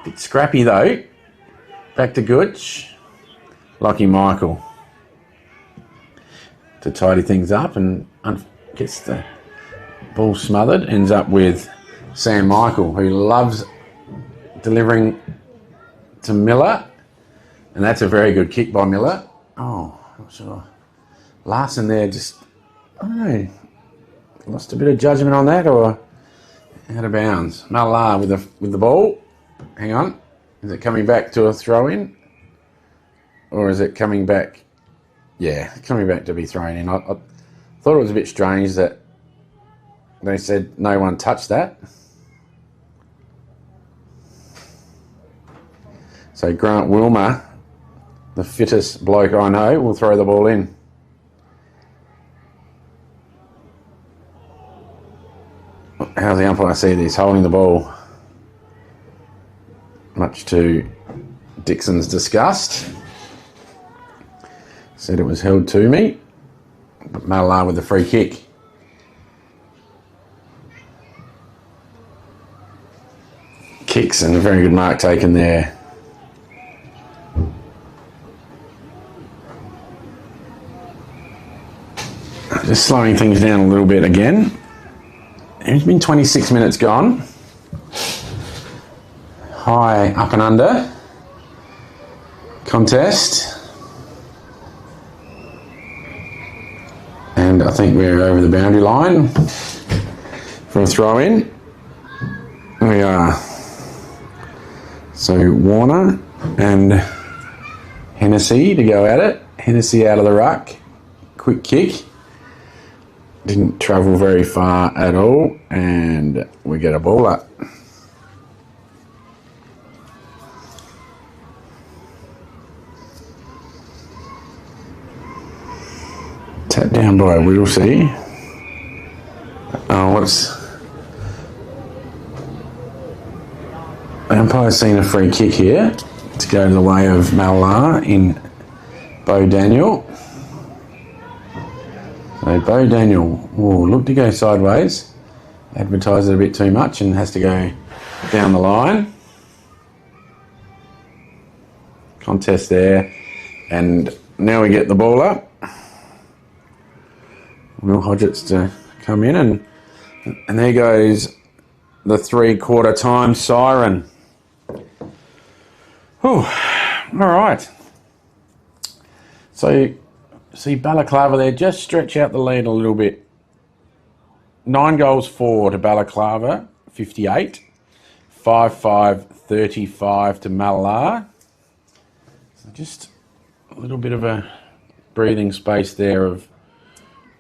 bit scrappy though. Back to Gooch. Lockie Michael to tidy things up and gets the ball smothered. Ends up with Sam Michael, who loves delivering to Miller, and that's a very good kick by Miller. Not sure. Larson there just, I don't know, lost a bit of judgment on that or out of bounds. Mallala with the ball. Hang on. Is it coming back to a throw-in? Or is it coming back? Yeah, coming back to be thrown in. I thought it was a bit strange that they said no one touched that. So Grant Wilmer, the fittest bloke I know, will throw the ball in. How's the umpire see this? Holding the ball. Much to Dixon's disgust. Said it was held to me. But Mallala with the free kick. Kicks and a very good mark taken there. Just slowing things down a little bit again. It's been 26 minutes gone. High up and under. Contest. And I think we're over the boundary line for a throw in. We are. So Warner and Hennessy to go at it. Hennessy out of the ruck. Quick kick. Didn't travel very far at all, and we get a ball up. Tap down by Whittlesey. The umpire's seen a free kick here to go to the way of Mallala in Bo Daniel. So Bo Daniel will look to go sideways, advertise it a bit too much and has to go down the line. Contest there, and now we get the ball up. Will Hodgetts to come in, and there goes the 3/4 time siren. All right. So see Balaklava there, just stretch out the lead a little bit. 9 goals for to Balaklava, 58. 5-5-35 to Mallala. So just a little bit of a breathing space there of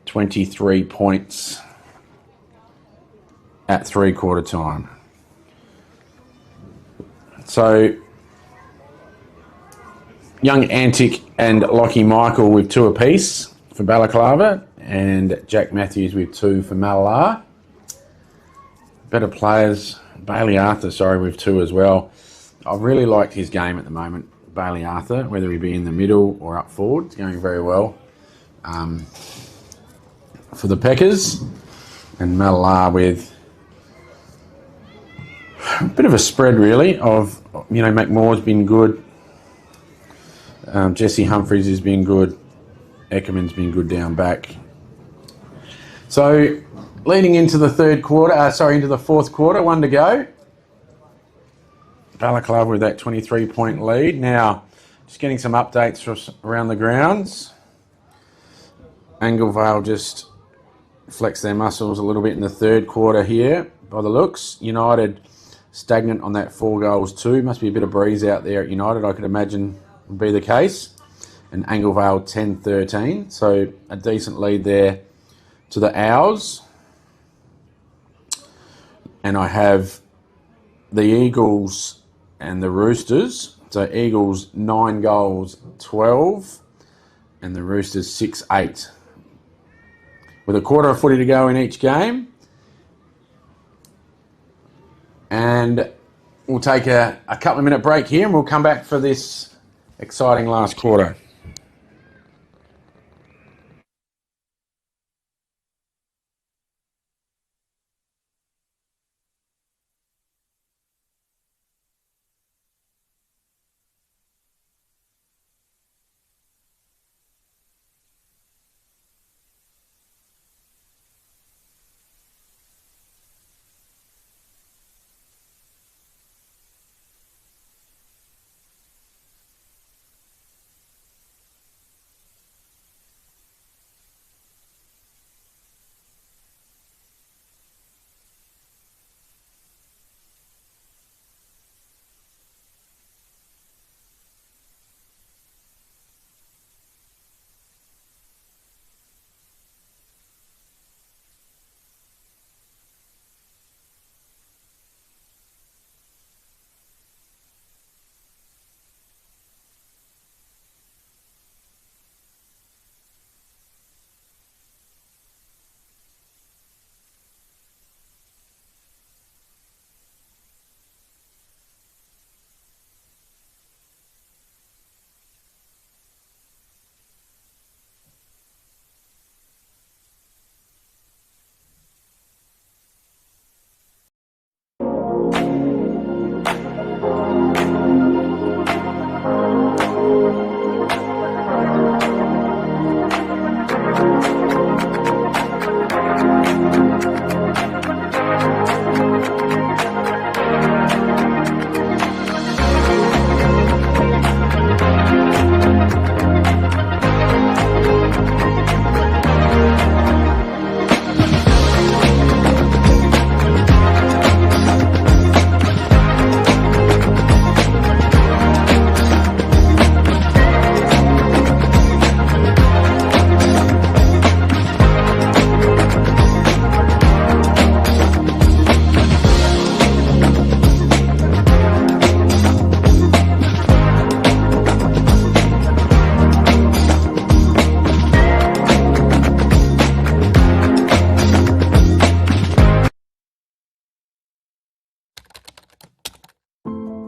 23 points at 3/4 time. So young Antic and Lockie Michael with 2 apiece for Balaklava, and Jack Matthews with 2 for Mallala. Better players, Bailey Arthur, with 2 as well. I really liked his game at the moment, Bailey Arthur, whether he be in the middle or up forward. It's going very well for the Packers. And Mallala with Bit of a spread really of, McMahon's been good. Jesse Humphries has been good. Eckerman's been good down back. So leading into the into the fourth quarter, 1 to go. Balaklava with that 23-point lead. Now, just getting some updates from around the grounds. Anglevale just flexed their muscles a little bit in the third quarter here, by the looks. United stagnant on that 4 goals too. Must be a bit of breeze out there at United, I could imagine would be the case. And Anglevale 10-13, so a decent lead there to the Owls. And I have the Eagles and the Roosters. So Eagles 9 goals, 12, and the Roosters 6-8. With a quarter of footy to go in each game. And we'll take a couple of minute break here and we'll come back for this exciting last quarter.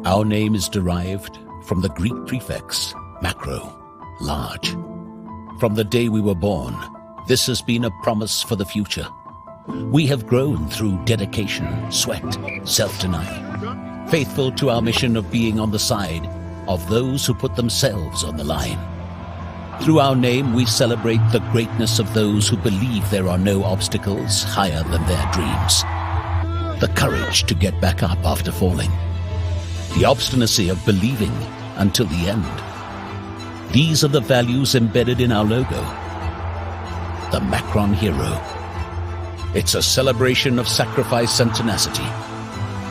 Our name is derived from the Greek prefix, macro, large. From the day we were born, this has been a promise for the future. We have grown through dedication, sweat, self-denial, faithful to our mission of being on the side of those who put themselves on the line. Through our name, we celebrate the greatness of those who believe there are no obstacles higher than their dreams. The courage to get back up after falling. The obstinacy of believing until the end. These are the values embedded in our logo. The Macron Hero. It's a celebration of sacrifice and tenacity.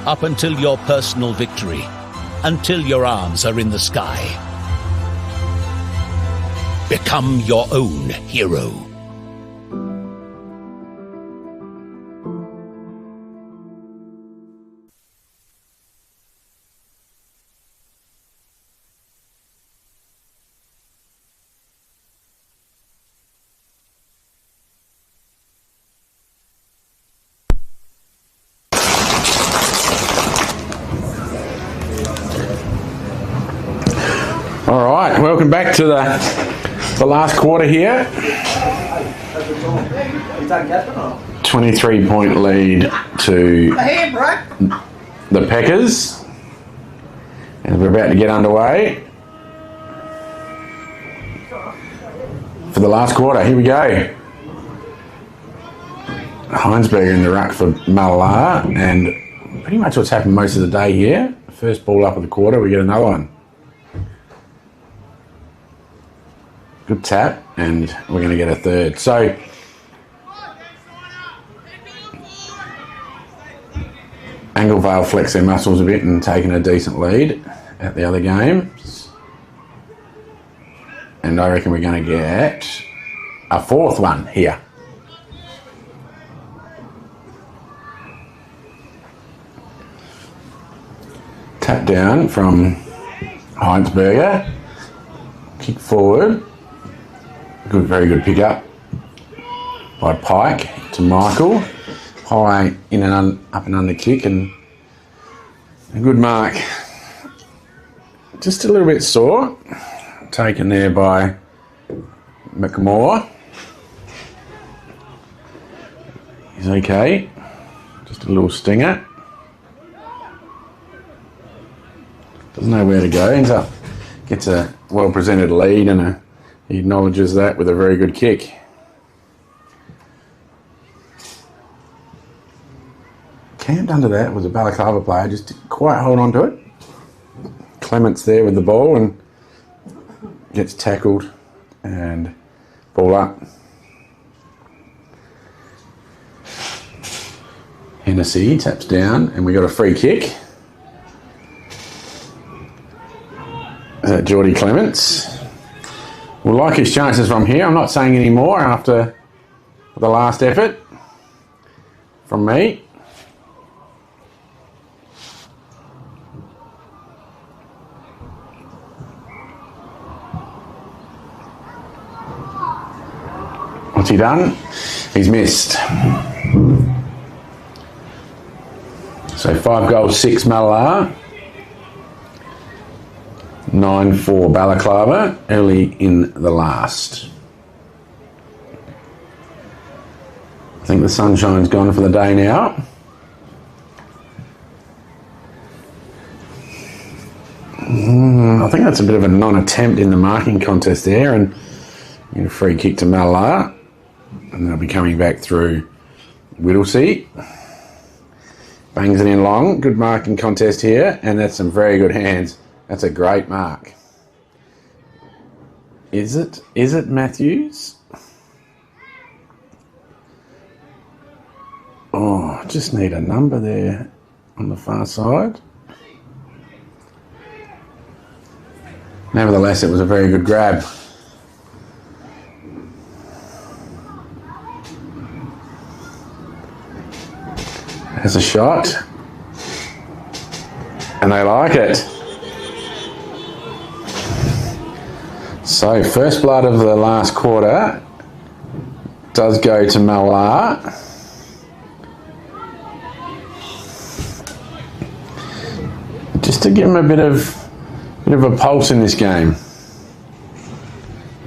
Up until your personal victory, until your arms are in the sky. Become your own hero. All right, welcome back to the last quarter here. 23-point lead to the Peckers. And we're about to get underway for the last quarter. Here we go. Heinsberger in the ruck for Mallala, and pretty much what's happened most of the day here. First ball up of the quarter, we get another one. Good tap, and we're going to get a third. So, Anglevale flex their muscles a bit and taken a decent lead at the other games. And I reckon we're going to get a fourth one here. Tap down from Heinsberger. Kick forward. Good, very good pick up by Pike to Michael. High in and up and under kick, and a good mark. Just a little bit sore. Taken there by McMorr. He's okay. Just a little stinger. Doesn't know where to go. Ends up, gets a well-presented lead, and he acknowledges that with a very good kick. Camped under that was a Balaklava player, just didn't quite hold on to it. Clement's there with the ball and gets tackled and ball up. Hennessy taps down and we got a free kick. Geordie Clements will like his chances from here. I'm not saying any more after the last effort from me. What's he done? He's missed. So 5 goals, 6 Mallala. 9-4 Balaklava early in the last. I think the sunshine's gone for the day now. I think that's a bit of a non-attempt in the marking contest there, and a free kick to Mallala, and they'll be coming back through Whittlesea. Bangs it in long. Good marking contest here, and that's some very good hands. That's a great mark. Is it Matthews? Oh, just need a number there on the far side. Nevertheless, it was a very good grab. There's a shot. And they like it. So, first blood of the last quarter does go to Mallala. Just to give him a bit of a pulse in this game.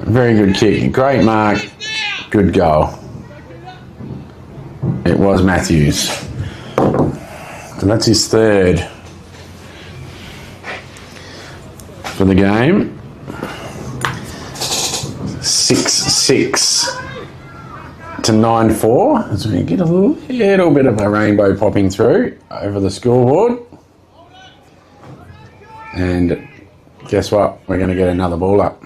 Very good kick, great mark, good goal. It was Matthews. So that's his third for the game. 6-6 to 9-4 as we get a little bit of a rainbow popping through over the scoreboard. And guess what? We're going to get another ball up.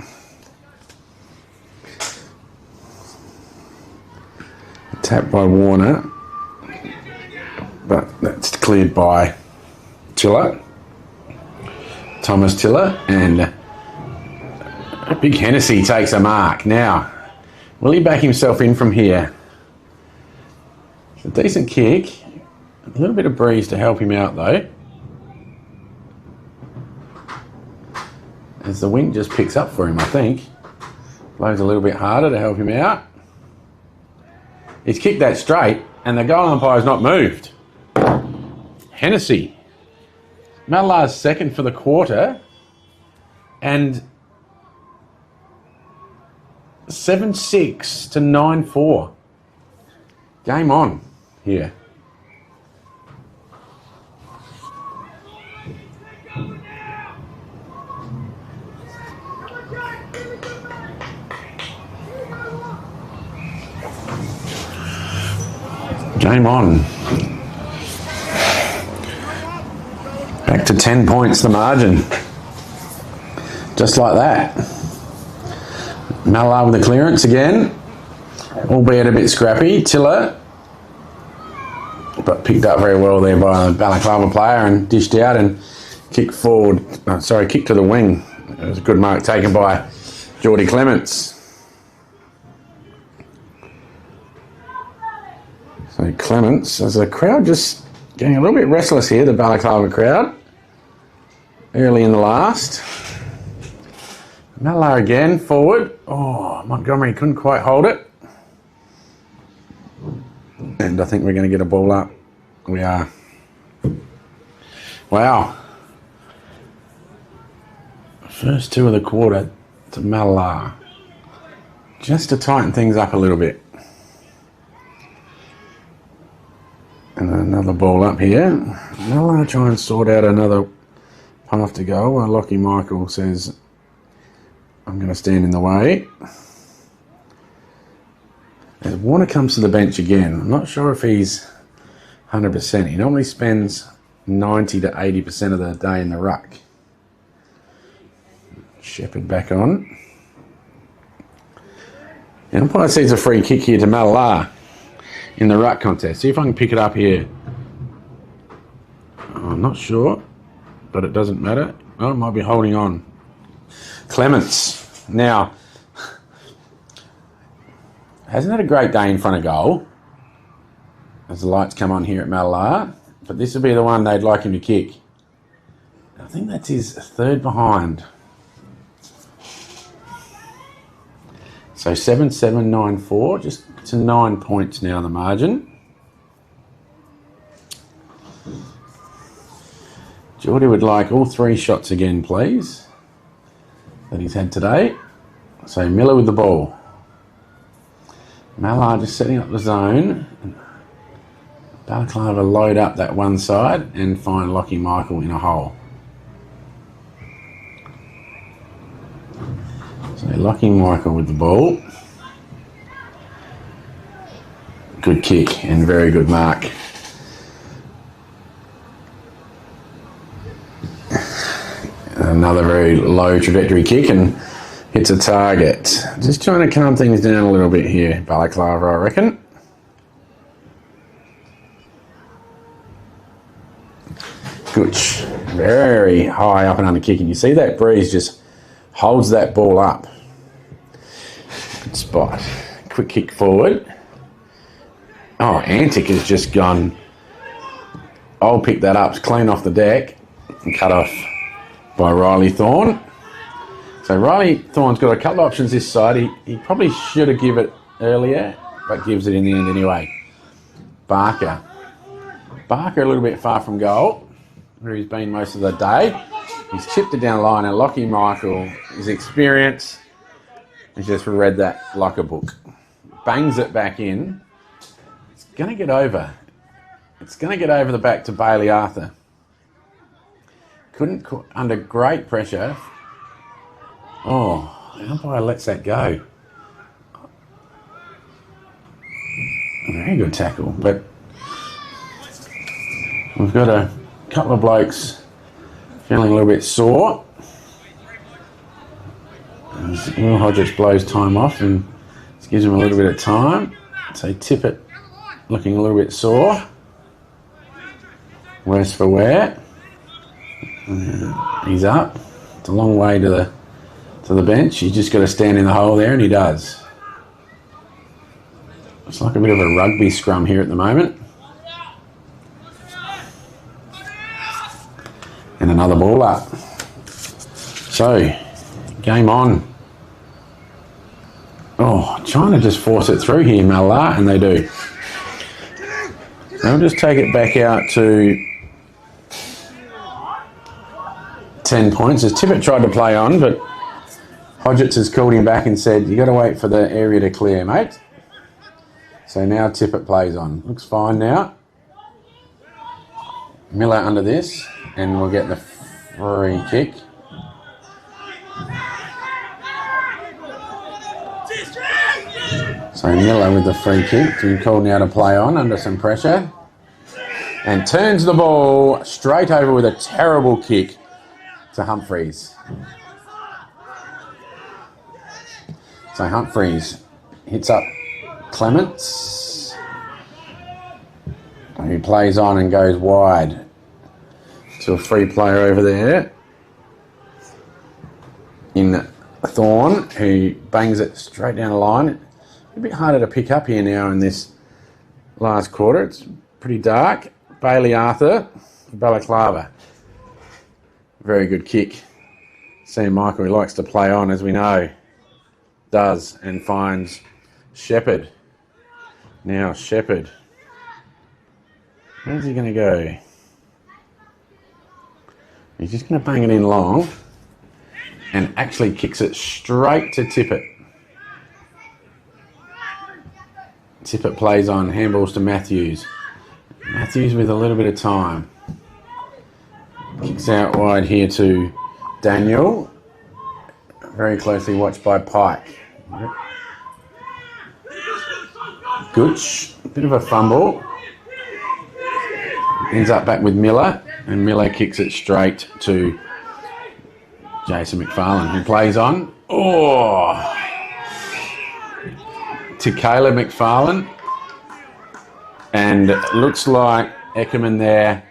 Tapped by Warner, but that's cleared by Tiller, Thomas Tiller, and Big Hennessy takes a mark. Now, will he back himself in from here? It's a decent kick. A little bit of breeze to help him out though. As the wind just picks up for him, I think. Blows a little bit harder to help him out. He's kicked that straight and the goal umpire's not moved. Hennessy. Mallala's second for the quarter. And 7-6 to 9-4. Game on here. Game on. Back to 10 points the margin. Just like that. Mallala with the clearance again. Albeit a bit scrappy. Tiller. But picked up very well there by the Balaklava player and dished out and kicked forward. Kicked to the wing. It was a good mark taken by Geordie Clements. So Clements, as the crowd just getting a little bit restless here, the Balaklava crowd, early in the last. Mallala again, forward. Oh, Montgomery couldn't quite hold it. And I think we're going to get a ball up. We are. Wow. First two of the quarter to Mallala. Just to tighten things up a little bit. And another ball up here. Mallala try and sort out another path to go. While Lockie Michael says, I'm going to stand in the way. As Warner comes to the bench again, I'm not sure if he's 100%. He normally spends 90 to 80% of the day in the ruck. Shepherd back on. And umpire sees a free kick here to Mallala in the ruck contest. See if I can pick it up here. I'm not sure, but it doesn't matter. Oh, it might be holding on. Clements. Now, hasn't had a great day in front of goal as the lights come on here at Mallala, but this will be the one they'd like him to kick. I think that's his third behind. So 7-7-9-4, just to 9 points now the margin. Geordie would like all three shots again, please, that he's had today. So Miller with the ball. Mallala just setting up the zone. Balaklava load up that one side and find Lockie Michael in a hole. So Lockie Michael with the ball. Good kick and very good mark. Another very low trajectory kick and hits a target. Just trying to calm things down a little bit here, Balaklava, I reckon. Gooch, very high up and under kick, and you see that breeze just holds that ball up. Good spot. Quick kick forward. Oh, Antic has just gone. I'll pick that up, clean off the deck and cut off by Riley Thorne. So Riley Thorne's got a couple of options this side. He probably should have given it earlier, but gives it in the end anyway. Barker a little bit far from goal, where he's been most of the day. He's chipped it down the line, and Lockie Michael, his experience, has just read that like a book. Bangs it back in. It's going to get over. It's going to get over the back to Bailey Arthur. Couldn't, under great pressure. Oh, the umpire lets that go. Very good tackle, but we've got a couple of blokes feeling a little bit sore. As Will Hodges blows time off and gives him a little bit of time. So Tippett looking a little bit sore. Worse for wear. He's up. It's a long way to the bench. He's just got to stand in the hole there, and he does. It's like a bit of a rugby scrum here at the moment. And another ball up. So, game on. Oh, trying to just force it through here, Mallala, and they do. They'll just take it back out to 10 points. As Tippett tried to play on, but Hodgetts has called him back and said, you got to wait for the area to clear, mate. So now Tippett plays on. Looks fine now. Miller under this, and we'll get the free kick. So So Miller with the free kick, being called now to play on under some pressure. And turns the ball straight over with a terrible kick to Humphreys. So Humphreys hits up Clements. He plays on and goes wide to a free player over there in Thorne, who bangs it straight down the line. A bit harder to pick up here now in this last quarter. It's pretty dark. Bailey Arthur, Balaklava. Very good kick. Sam Michael, who likes to play on, as we know, does, and finds Shepherd. Now Shepherd. Where's he going to go? He's just going to bang it in long and actually kicks it straight to Tippett. Tippett plays on, handballs to Matthews. Matthews with a little bit of time. Kicks out wide here to Daniel. Very closely watched by Pike. Gooch, a bit of a fumble. Ends up back with Miller, and Miller kicks it straight to Jason McFarlane, who plays on. Oh! To Caleb McFarlane. And it looks like Eckerman there,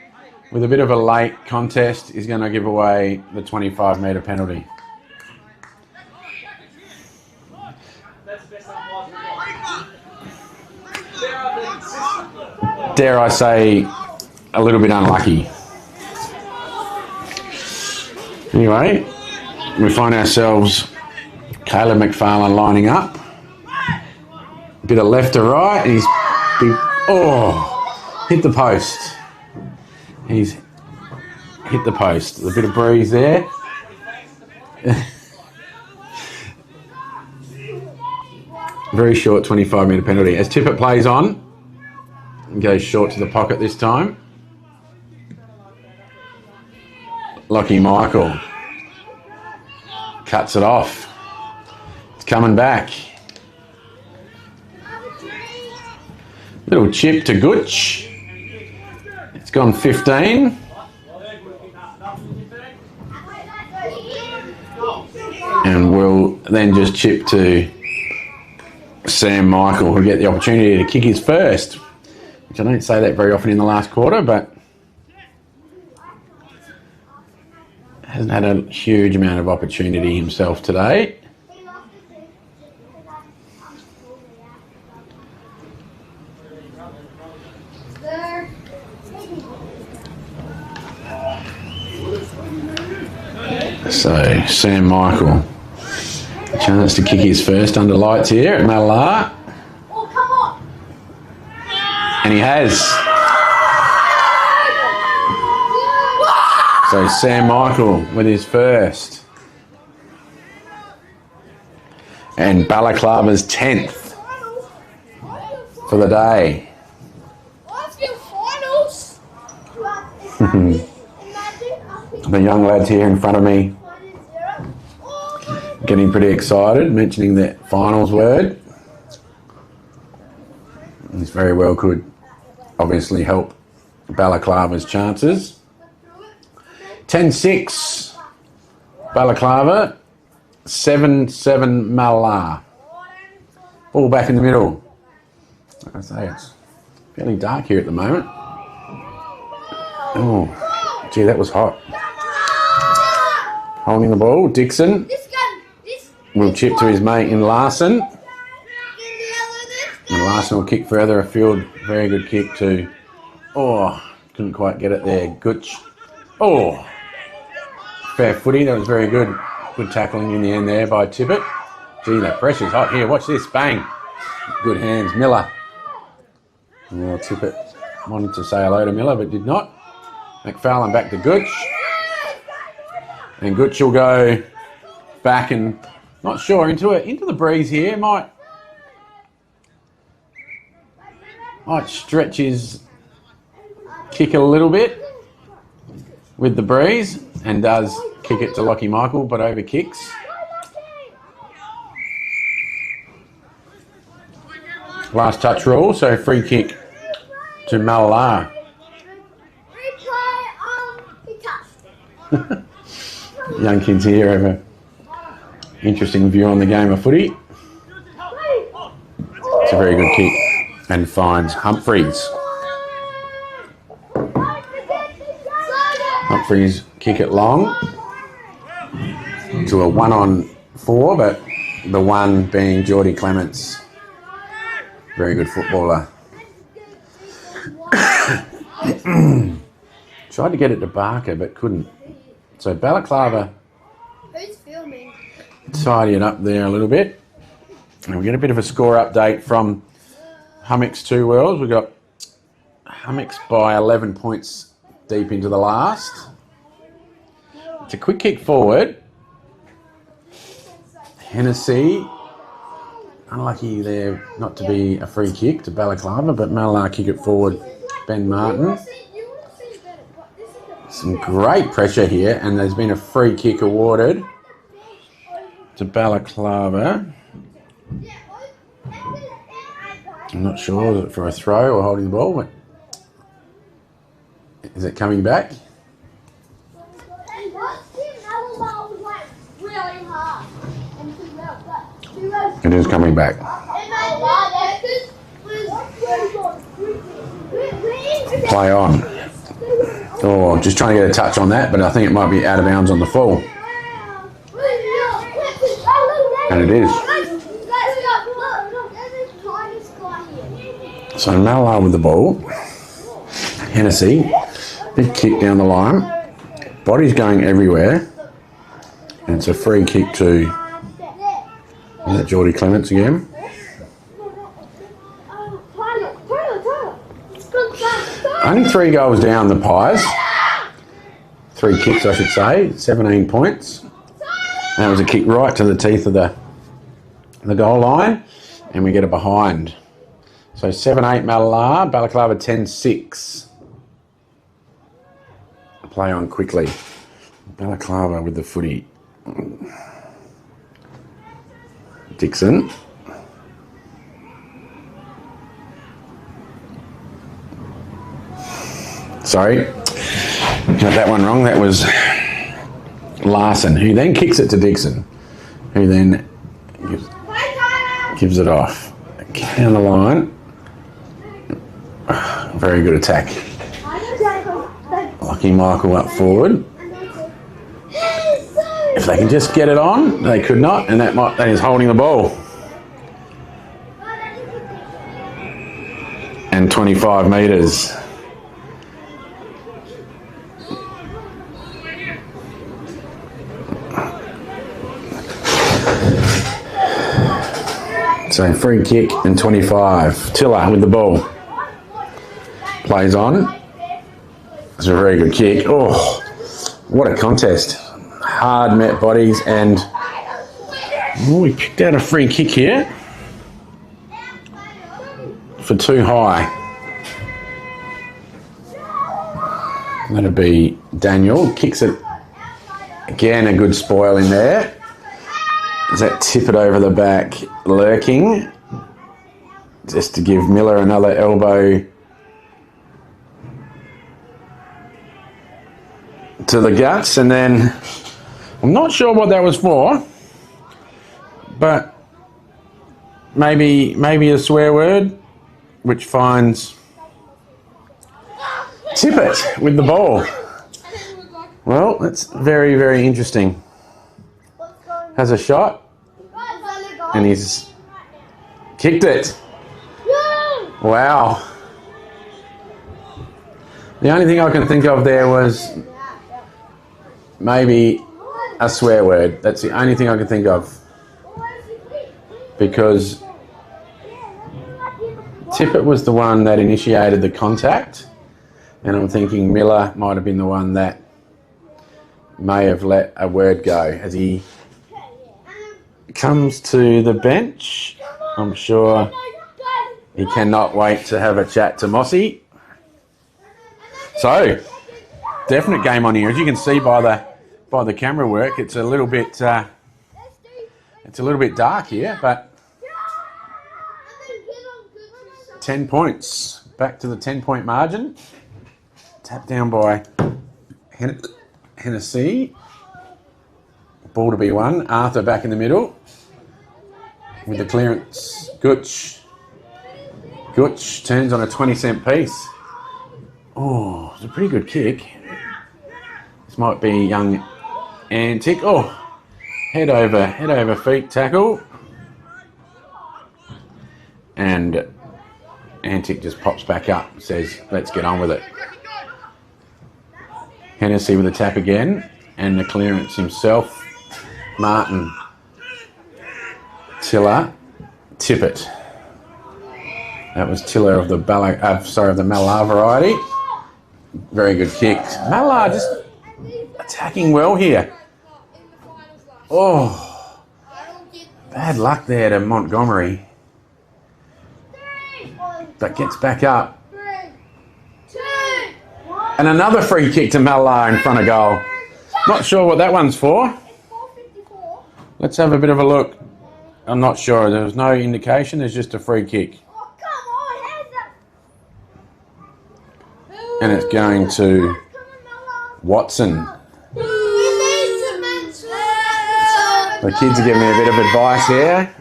with a bit of a late contest, is going to give away the 25-metre penalty. Dare I say, a little bit unlucky. Anyway, we find ourselves Caleb McFarlane lining up. A bit of left to right, and he's big. Oh, hit the post. He's hit the post. A bit of breeze there. Very short 25-metre penalty. As Tippett plays on, and goes short to the pocket this time. Lockie Michael cuts it off. It's coming back. Little chip to Gooch. It's gone 15. And we'll then just chip to Sam Michael, who'll get the opportunity to kick his first. Which I don't say that very often in the last quarter, but hasn't had a huge amount of opportunity himself today. So, Sam Michael, a chance to kick his first under lights here at Mallala. And he has. So, Sam Michael with his first. And Balaklava's 10th for the day. The young lads here in front of me getting pretty excited, mentioning that finals word. This very well could obviously help Balaklava's chances. 10-6 Balaklava, 7-7 Mallala. Ball back in the middle. Like I say, it's fairly dark here at the moment. Oh, gee, that was hot. Holding the ball, Dixon will chip to his mate in Larson. And Larson will kick further afield. Very good kick to... Oh, couldn't quite get it there. Gooch. Oh, fair footy. That was very good. Good tackling in the end there by Tippett. Gee, that pressure's hot here. Watch this. Bang. Good hands. Miller. Well, Tippett wanted to say hello to Miller, but did not. McFarlane back to Gooch. And Gooch will go back and... Not sure, into the breeze here. Might stretch his kick a little bit with the breeze, and does kick it to Lockie Michael, but over kicks. Last touch rule, so free kick to Mallala. Young kids here have an interesting view on the game of footy. It's a very good kick and finds Humphreys. Humphreys kick it long to a 1-on-4, but the one being Geordie Clements. Very good footballer. Tried to get it to Barker, but couldn't. So Balaklava tidy it up there a little bit. And we get a bit of a score update from Hummocks 2 Worlds. We've got Hummocks by 11 points deep into the last. It's a quick kick forward. Hennessy, unlucky there not to be a free kick to Balaklava, but Mallala kick it forward. Ben Martin. Some great pressure here, and there's been a free kick awarded to Balaklava. I'm not sure, is it for a throw or holding the ball? But is it coming back? It is coming back. Play on. Oh, just trying to get a touch on that, but I think it might be out of bounds on the full. And it is. So Mallala with the ball. Hennessy, big kick down the line. Body's going everywhere. And it's a free kick to, is that Geordie Clements again? Only 3 goals down, the Pies. 3 kicks, I should say. 17 points. And it was a kick right to the teeth of the goal line. And we get it behind. So 7-8 Mallala, Balaklava 10-6. Play on quickly. Balaklava with the footy. Dixon. Sorry, got that one wrong. That was Larson, who then kicks it to Dixon, who then gives it off. Kick down the line. Very good attack. Lucky Michael up forward. If they can just get it on, they could not, and that is holding the ball. And 25 metres. So free kick and 25. Tiller with the ball. Plays on. It's a very good kick. Oh, what a contest. Hard met bodies, and we picked out a free kick here for too high. That'll be Daniel. Kicks it again, a good spoil in there. Does that tip it over the back? Lurking. Just to give Miller another elbow to the guts, and then I'm not sure what that was for, but maybe a swear word, which finds Tippett with the ball. Well, that's very, very interesting. Has a shot, and he's kicked it. Wow. The only thing I can think of there was maybe a swear word. That's the only thing I can think of. Because Tippett was the one that initiated the contact, and I'm thinking Miller might have been the one that may have let a word go. As he comes to the bench, I'm sure he cannot wait to have a chat to Mossy. So, definite game on here. As you can see by the camera work, it's a little bit dark here, but 10 points. Back to the 10-point margin. Tap down by Hennessy. Ball to be won. Arthur back in the middle. With the clearance. Gooch turns on a 20-cent piece. Oh, it's a pretty good kick. This might be young Antic. Oh, head over feet tackle. And Antic just pops back up and says, let's get on with it. Hennessy with the tap again. And the clearance himself. Martin. Tiller. Tippett. That was Tiller of the of the Mallala variety. Very good kick. Mallala just attacking well here. Oh, bad luck there to Montgomery. But gets back up. And another free kick to Mallala in front of goal. Not sure what that one's for. Let's have a bit of a look. I'm not sure. There's no indication. There's just a free kick. And it's going to Watson. The kids are giving me a bit of advice here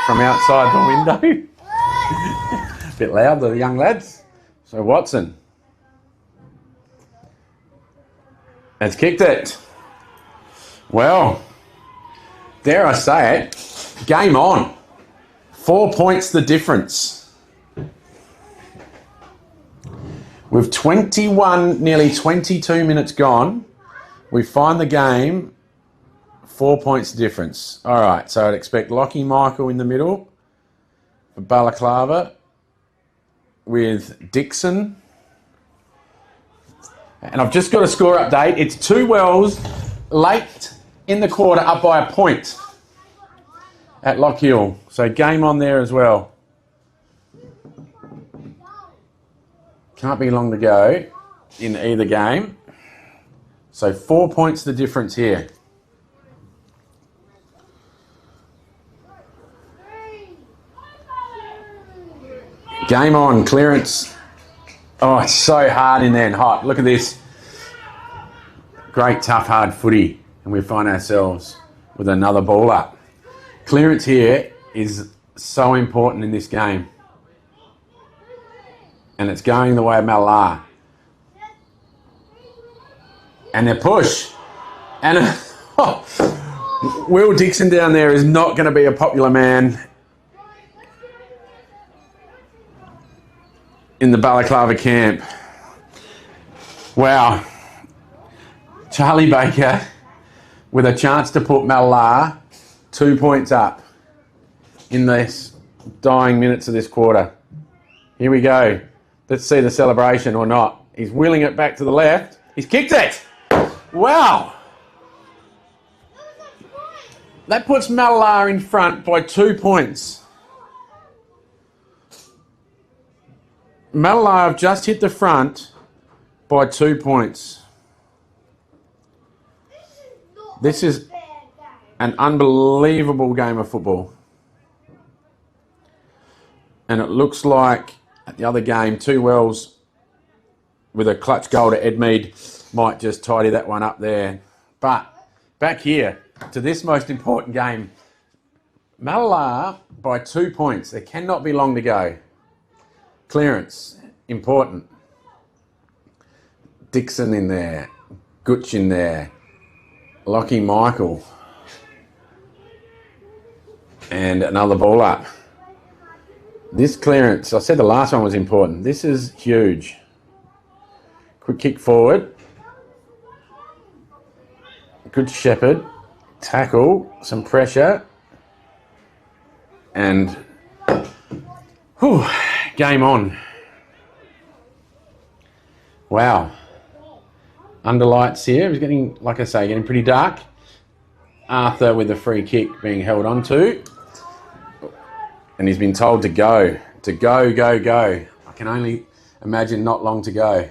from outside the window. A bit loud, the young lads. So Watson has kicked it. Well, dare I say it, game on. 4 points the difference. With 21, nearly 22 minutes gone, we find the game 4 points difference. All right, so I'd expect Lockie Michael in the middle for Balaklava with Dixon. And I've just got a score update. It's 2 Wells late in the quarter up by a point at Lockhill. So game on there as well. Can't be long to go in either game. So 4 points the difference here. Game on, clearance. Oh, it's so hard in there and hot. Look at this. Great, tough, hard footy. And we find ourselves with another ball up. Clearance here is so important in this game. And it's going the way of Mallala. And they push. And Will Dixon down there is not going to be a popular man in the Balaklava camp. Wow. Charlie Baker with a chance to put Mallala 2 points up in this dying minutes of this quarter. Here we go. Let's see the celebration or not. He's wheeling it back to the left. He's kicked it. Wow. That puts Mallala in front by 2 points. Mallala have just hit the front by 2 points. This is an unbelievable game of football. And it looks like at the other game, 2 Wells with a clutch goal to Edmead might just tidy that one up there. But back here to this most important game. Mallala by 2 points. There cannot be long to go. Clearance, important. Dixon in there. Gooch in there. Lockie Michael. And another ball up. This clearance, I said the last one was important. This is huge. Quick kick forward. Good Shepherd. Tackle. Some pressure. And game on. Wow. Under lights here. It's getting, like I say, getting pretty dark. Arthur with the free kick being held onto. And he's been told to go. To go, go, go. I can only imagine not long to go.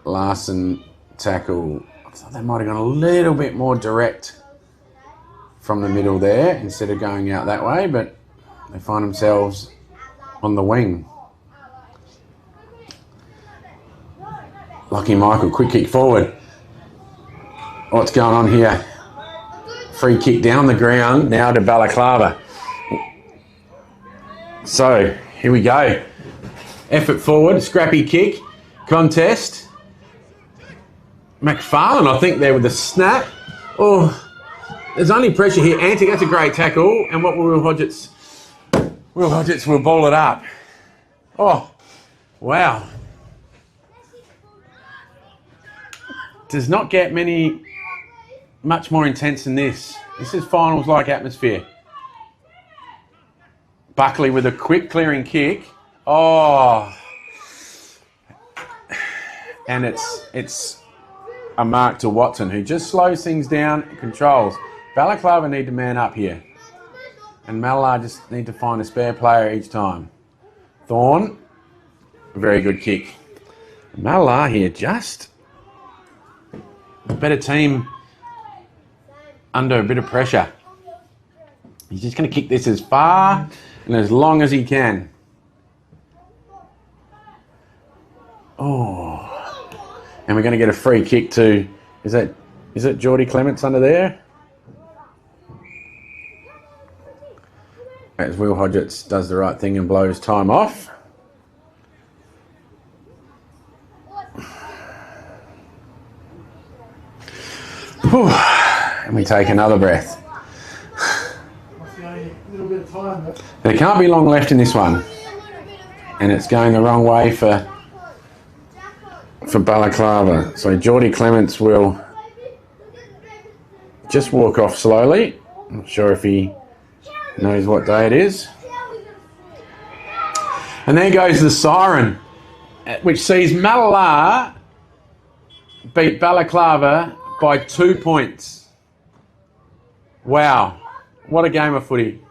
Larson tackle. I thought they might have gone a little bit more direct from the middle there instead of going out that way, but they find themselves on the wing. Lucky Michael, quick kick forward. What's going on here? Free kick down the ground, now to Balaklava. So, here we go. Effort forward, scrappy kick, contest. McFarlane, I think, there with the snap. Oh, there's only pressure here. Antic, that's a great tackle. And what will Will Hodgetts? Will Hodgetts will ball it up. Oh, wow. Does not get much more intense than this. This is finals-like atmosphere. Buckley with a quick clearing kick. Oh. And it's a mark to Watson, who just slows things down and controls. Balaklava need to man up here. And Mallala just need to find a spare player each time. Thorne, a very good kick. Mallala here, just a better team under a bit of pressure. He's just going to kick this as far and as long as he can. Oh. And we're going to get a free kick to, is it Geordie Clements under there? As Will Hodgetts does the right thing and blows time off. Whew. And we take another breath. There can't be long left in this one. And it's going the wrong way for Balaklava. So Geordie Clements will just walk off slowly. I'm not sure if he knows what day it is. And there goes the siren, which sees Mallala beat Balaklava by 2 points. Wow, what a game of footy.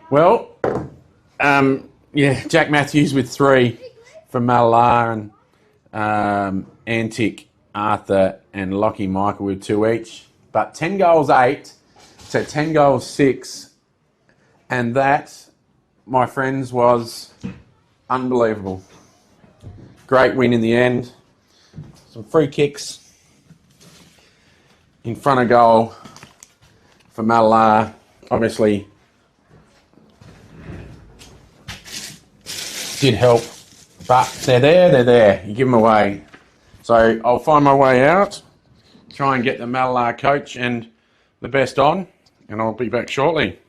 Well, Jack Matthews with 3 from Mallala, and Antic, Arthur and Lockie Michael with 2 each. But 10 goals 8 to 10 goals 6. And that, my friends, was unbelievable. Great win in the end. Some free kicks in front of goal for Mallala. Obviously did help, but they're there. You give them away. So I'll find my way out, try and get the Mallala coach and the best on, and I'll be back shortly.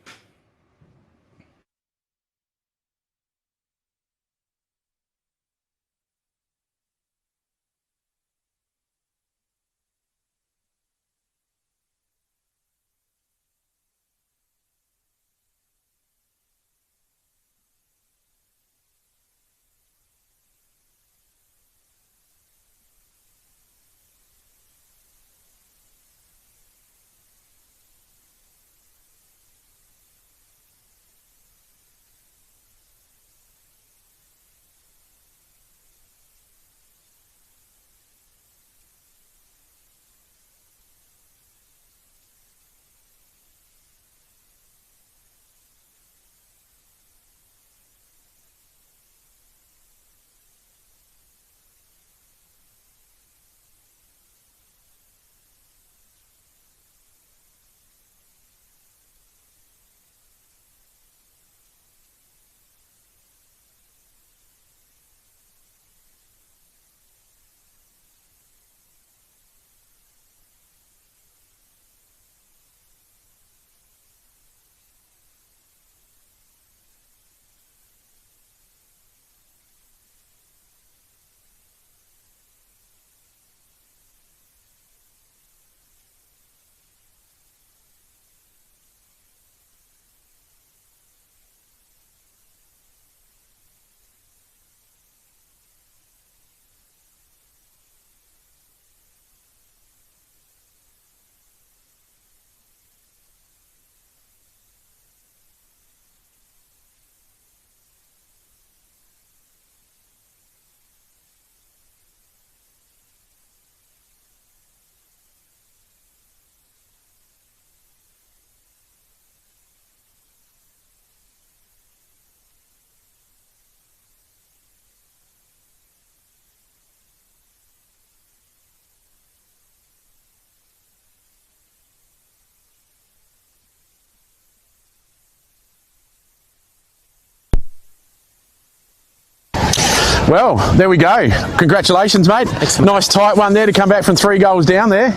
Well, there we go. Congratulations, mate. Excellent. Nice tight one there to come back from 3 goals down there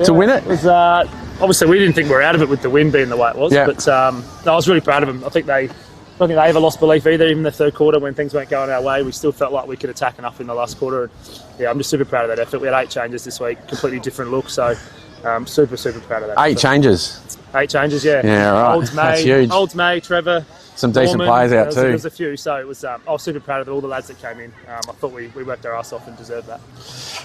to win it. It was, obviously, we didn't think we were out of it with the win being the way it was. Yeah. But no, I was really proud of them. I don't think they ever lost belief either. Even the third quarter, when things weren't going our way, we still felt like we could attack enough in the last quarter. And, yeah, I'm just super proud of that effort. We had 8 changes this week, completely different look. So super proud of that. 8 changes. 8 changes, yeah. Yeah, right. Olds, May, That's huge. Olds, May, Trevor. Some decent Norman. players out too. There was a few, so it was. I was super proud of all the lads that came in. I thought we worked our ass off and deserved that.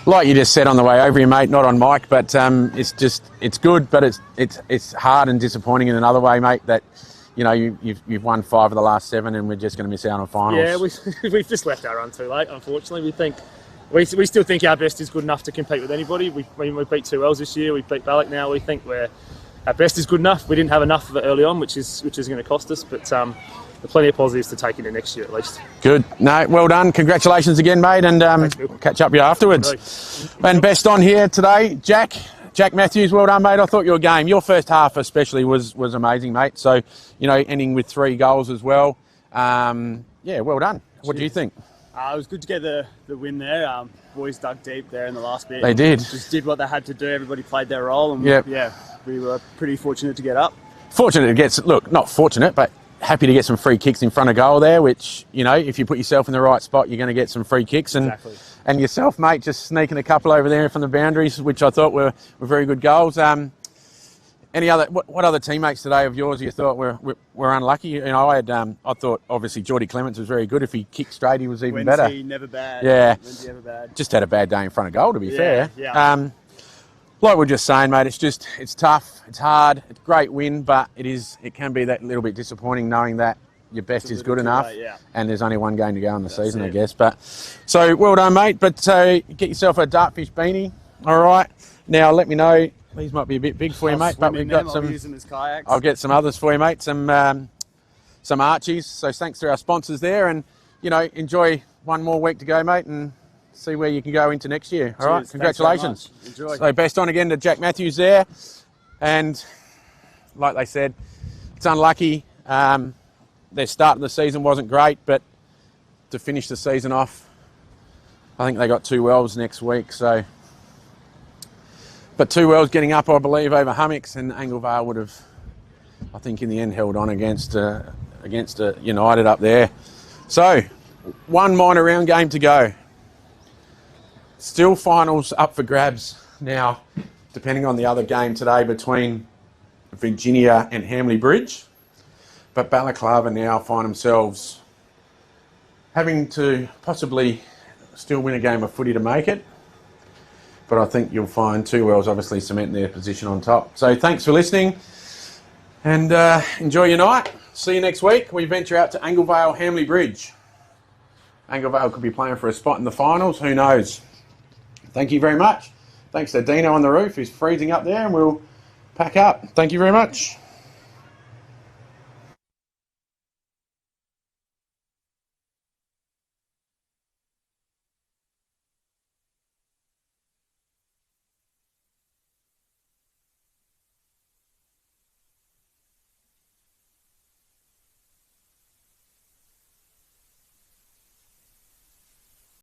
Like you just said on the way over here, mate, not on mic, but it's good, but it's hard and disappointing in another way, mate, that, you know, you've won 5 of the last 7 and we're just going to miss out on finals. Yeah, we've just left our run too late, unfortunately. We still think our best is good enough to compete with anybody. We beat 2 L's this year, we beat Balaklava now. We think our best is good enough. We didn't have enough of it early on, which is going to cost us, but there's plenty of positives to take into next year at least. Good. No, well done. Congratulations again, mate, and we'll catch up with you afterwards. And best on here today, Jack Matthews. Well done, mate. I thought your game, your first half especially, was amazing, mate. So, you know, ending with 3 goals as well. Yeah, well done. What do you think? It was good to get the win there. Boys dug deep there in the last bit. They did. Just did what they had to do. Everybody played their role, and we were pretty fortunate to get up. Fortunate to get, look, not fortunate, but happy to get some free kicks in front of goal there, which, you know, if you put yourself in the right spot, you're going to get some free kicks. And Exactly. And yourself, mate, just sneaking a couple over there from the boundaries, which I thought were very good goals. What other teammates today of yours you thought were unlucky? You know, I thought obviously Geordie Clements was very good. If he kicked straight, he was even better. Wednesday, never bad. Yeah. Wednesday, never bad. Just had a bad day in front of goal, to be fair. Yeah. Like we're just saying, mate, it's tough, it's hard, it's a great win, but it can be that little bit disappointing knowing that your best is good enough, and there's only 1 game to go in the season, I guess. But so well done, mate. But get yourself a Dartfish beanie. All right. Now let me know. These might be a bit big for you, mate, but we've got some. I'll use them as kayaks. I'll get some others for you, mate. Some Archies. So thanks to our sponsors there, and you know, enjoy 1 more week to go, mate, and see where you can go into next year. All right. Congratulations. Enjoy. So best on again to Jack Matthews there, and like they said, it's unlucky. Their start of the season wasn't great, but to finish the season off, I think they got 2 Wells next week. So, but 2 Wells getting up, I believe, over Hummocks, and Anglevale would have, I think, in the end held on against United up there. So, 1 minor round game to go. Still finals up for grabs now, depending on the other game today between Virginia and Hamley Bridge. But Balaklava now find themselves having to possibly still win a game of footy to make it. But I think you'll find 2 Wells obviously cement their position on top. So thanks for listening, and enjoy your night. See you next week. We venture out to Anglevale, Hamley Bridge. Anglevale could be playing for a spot in the finals. Who knows? Thank you very much. Thanks to Dino on the roof, who's freezing up there, and we'll pack up. Thank you very much.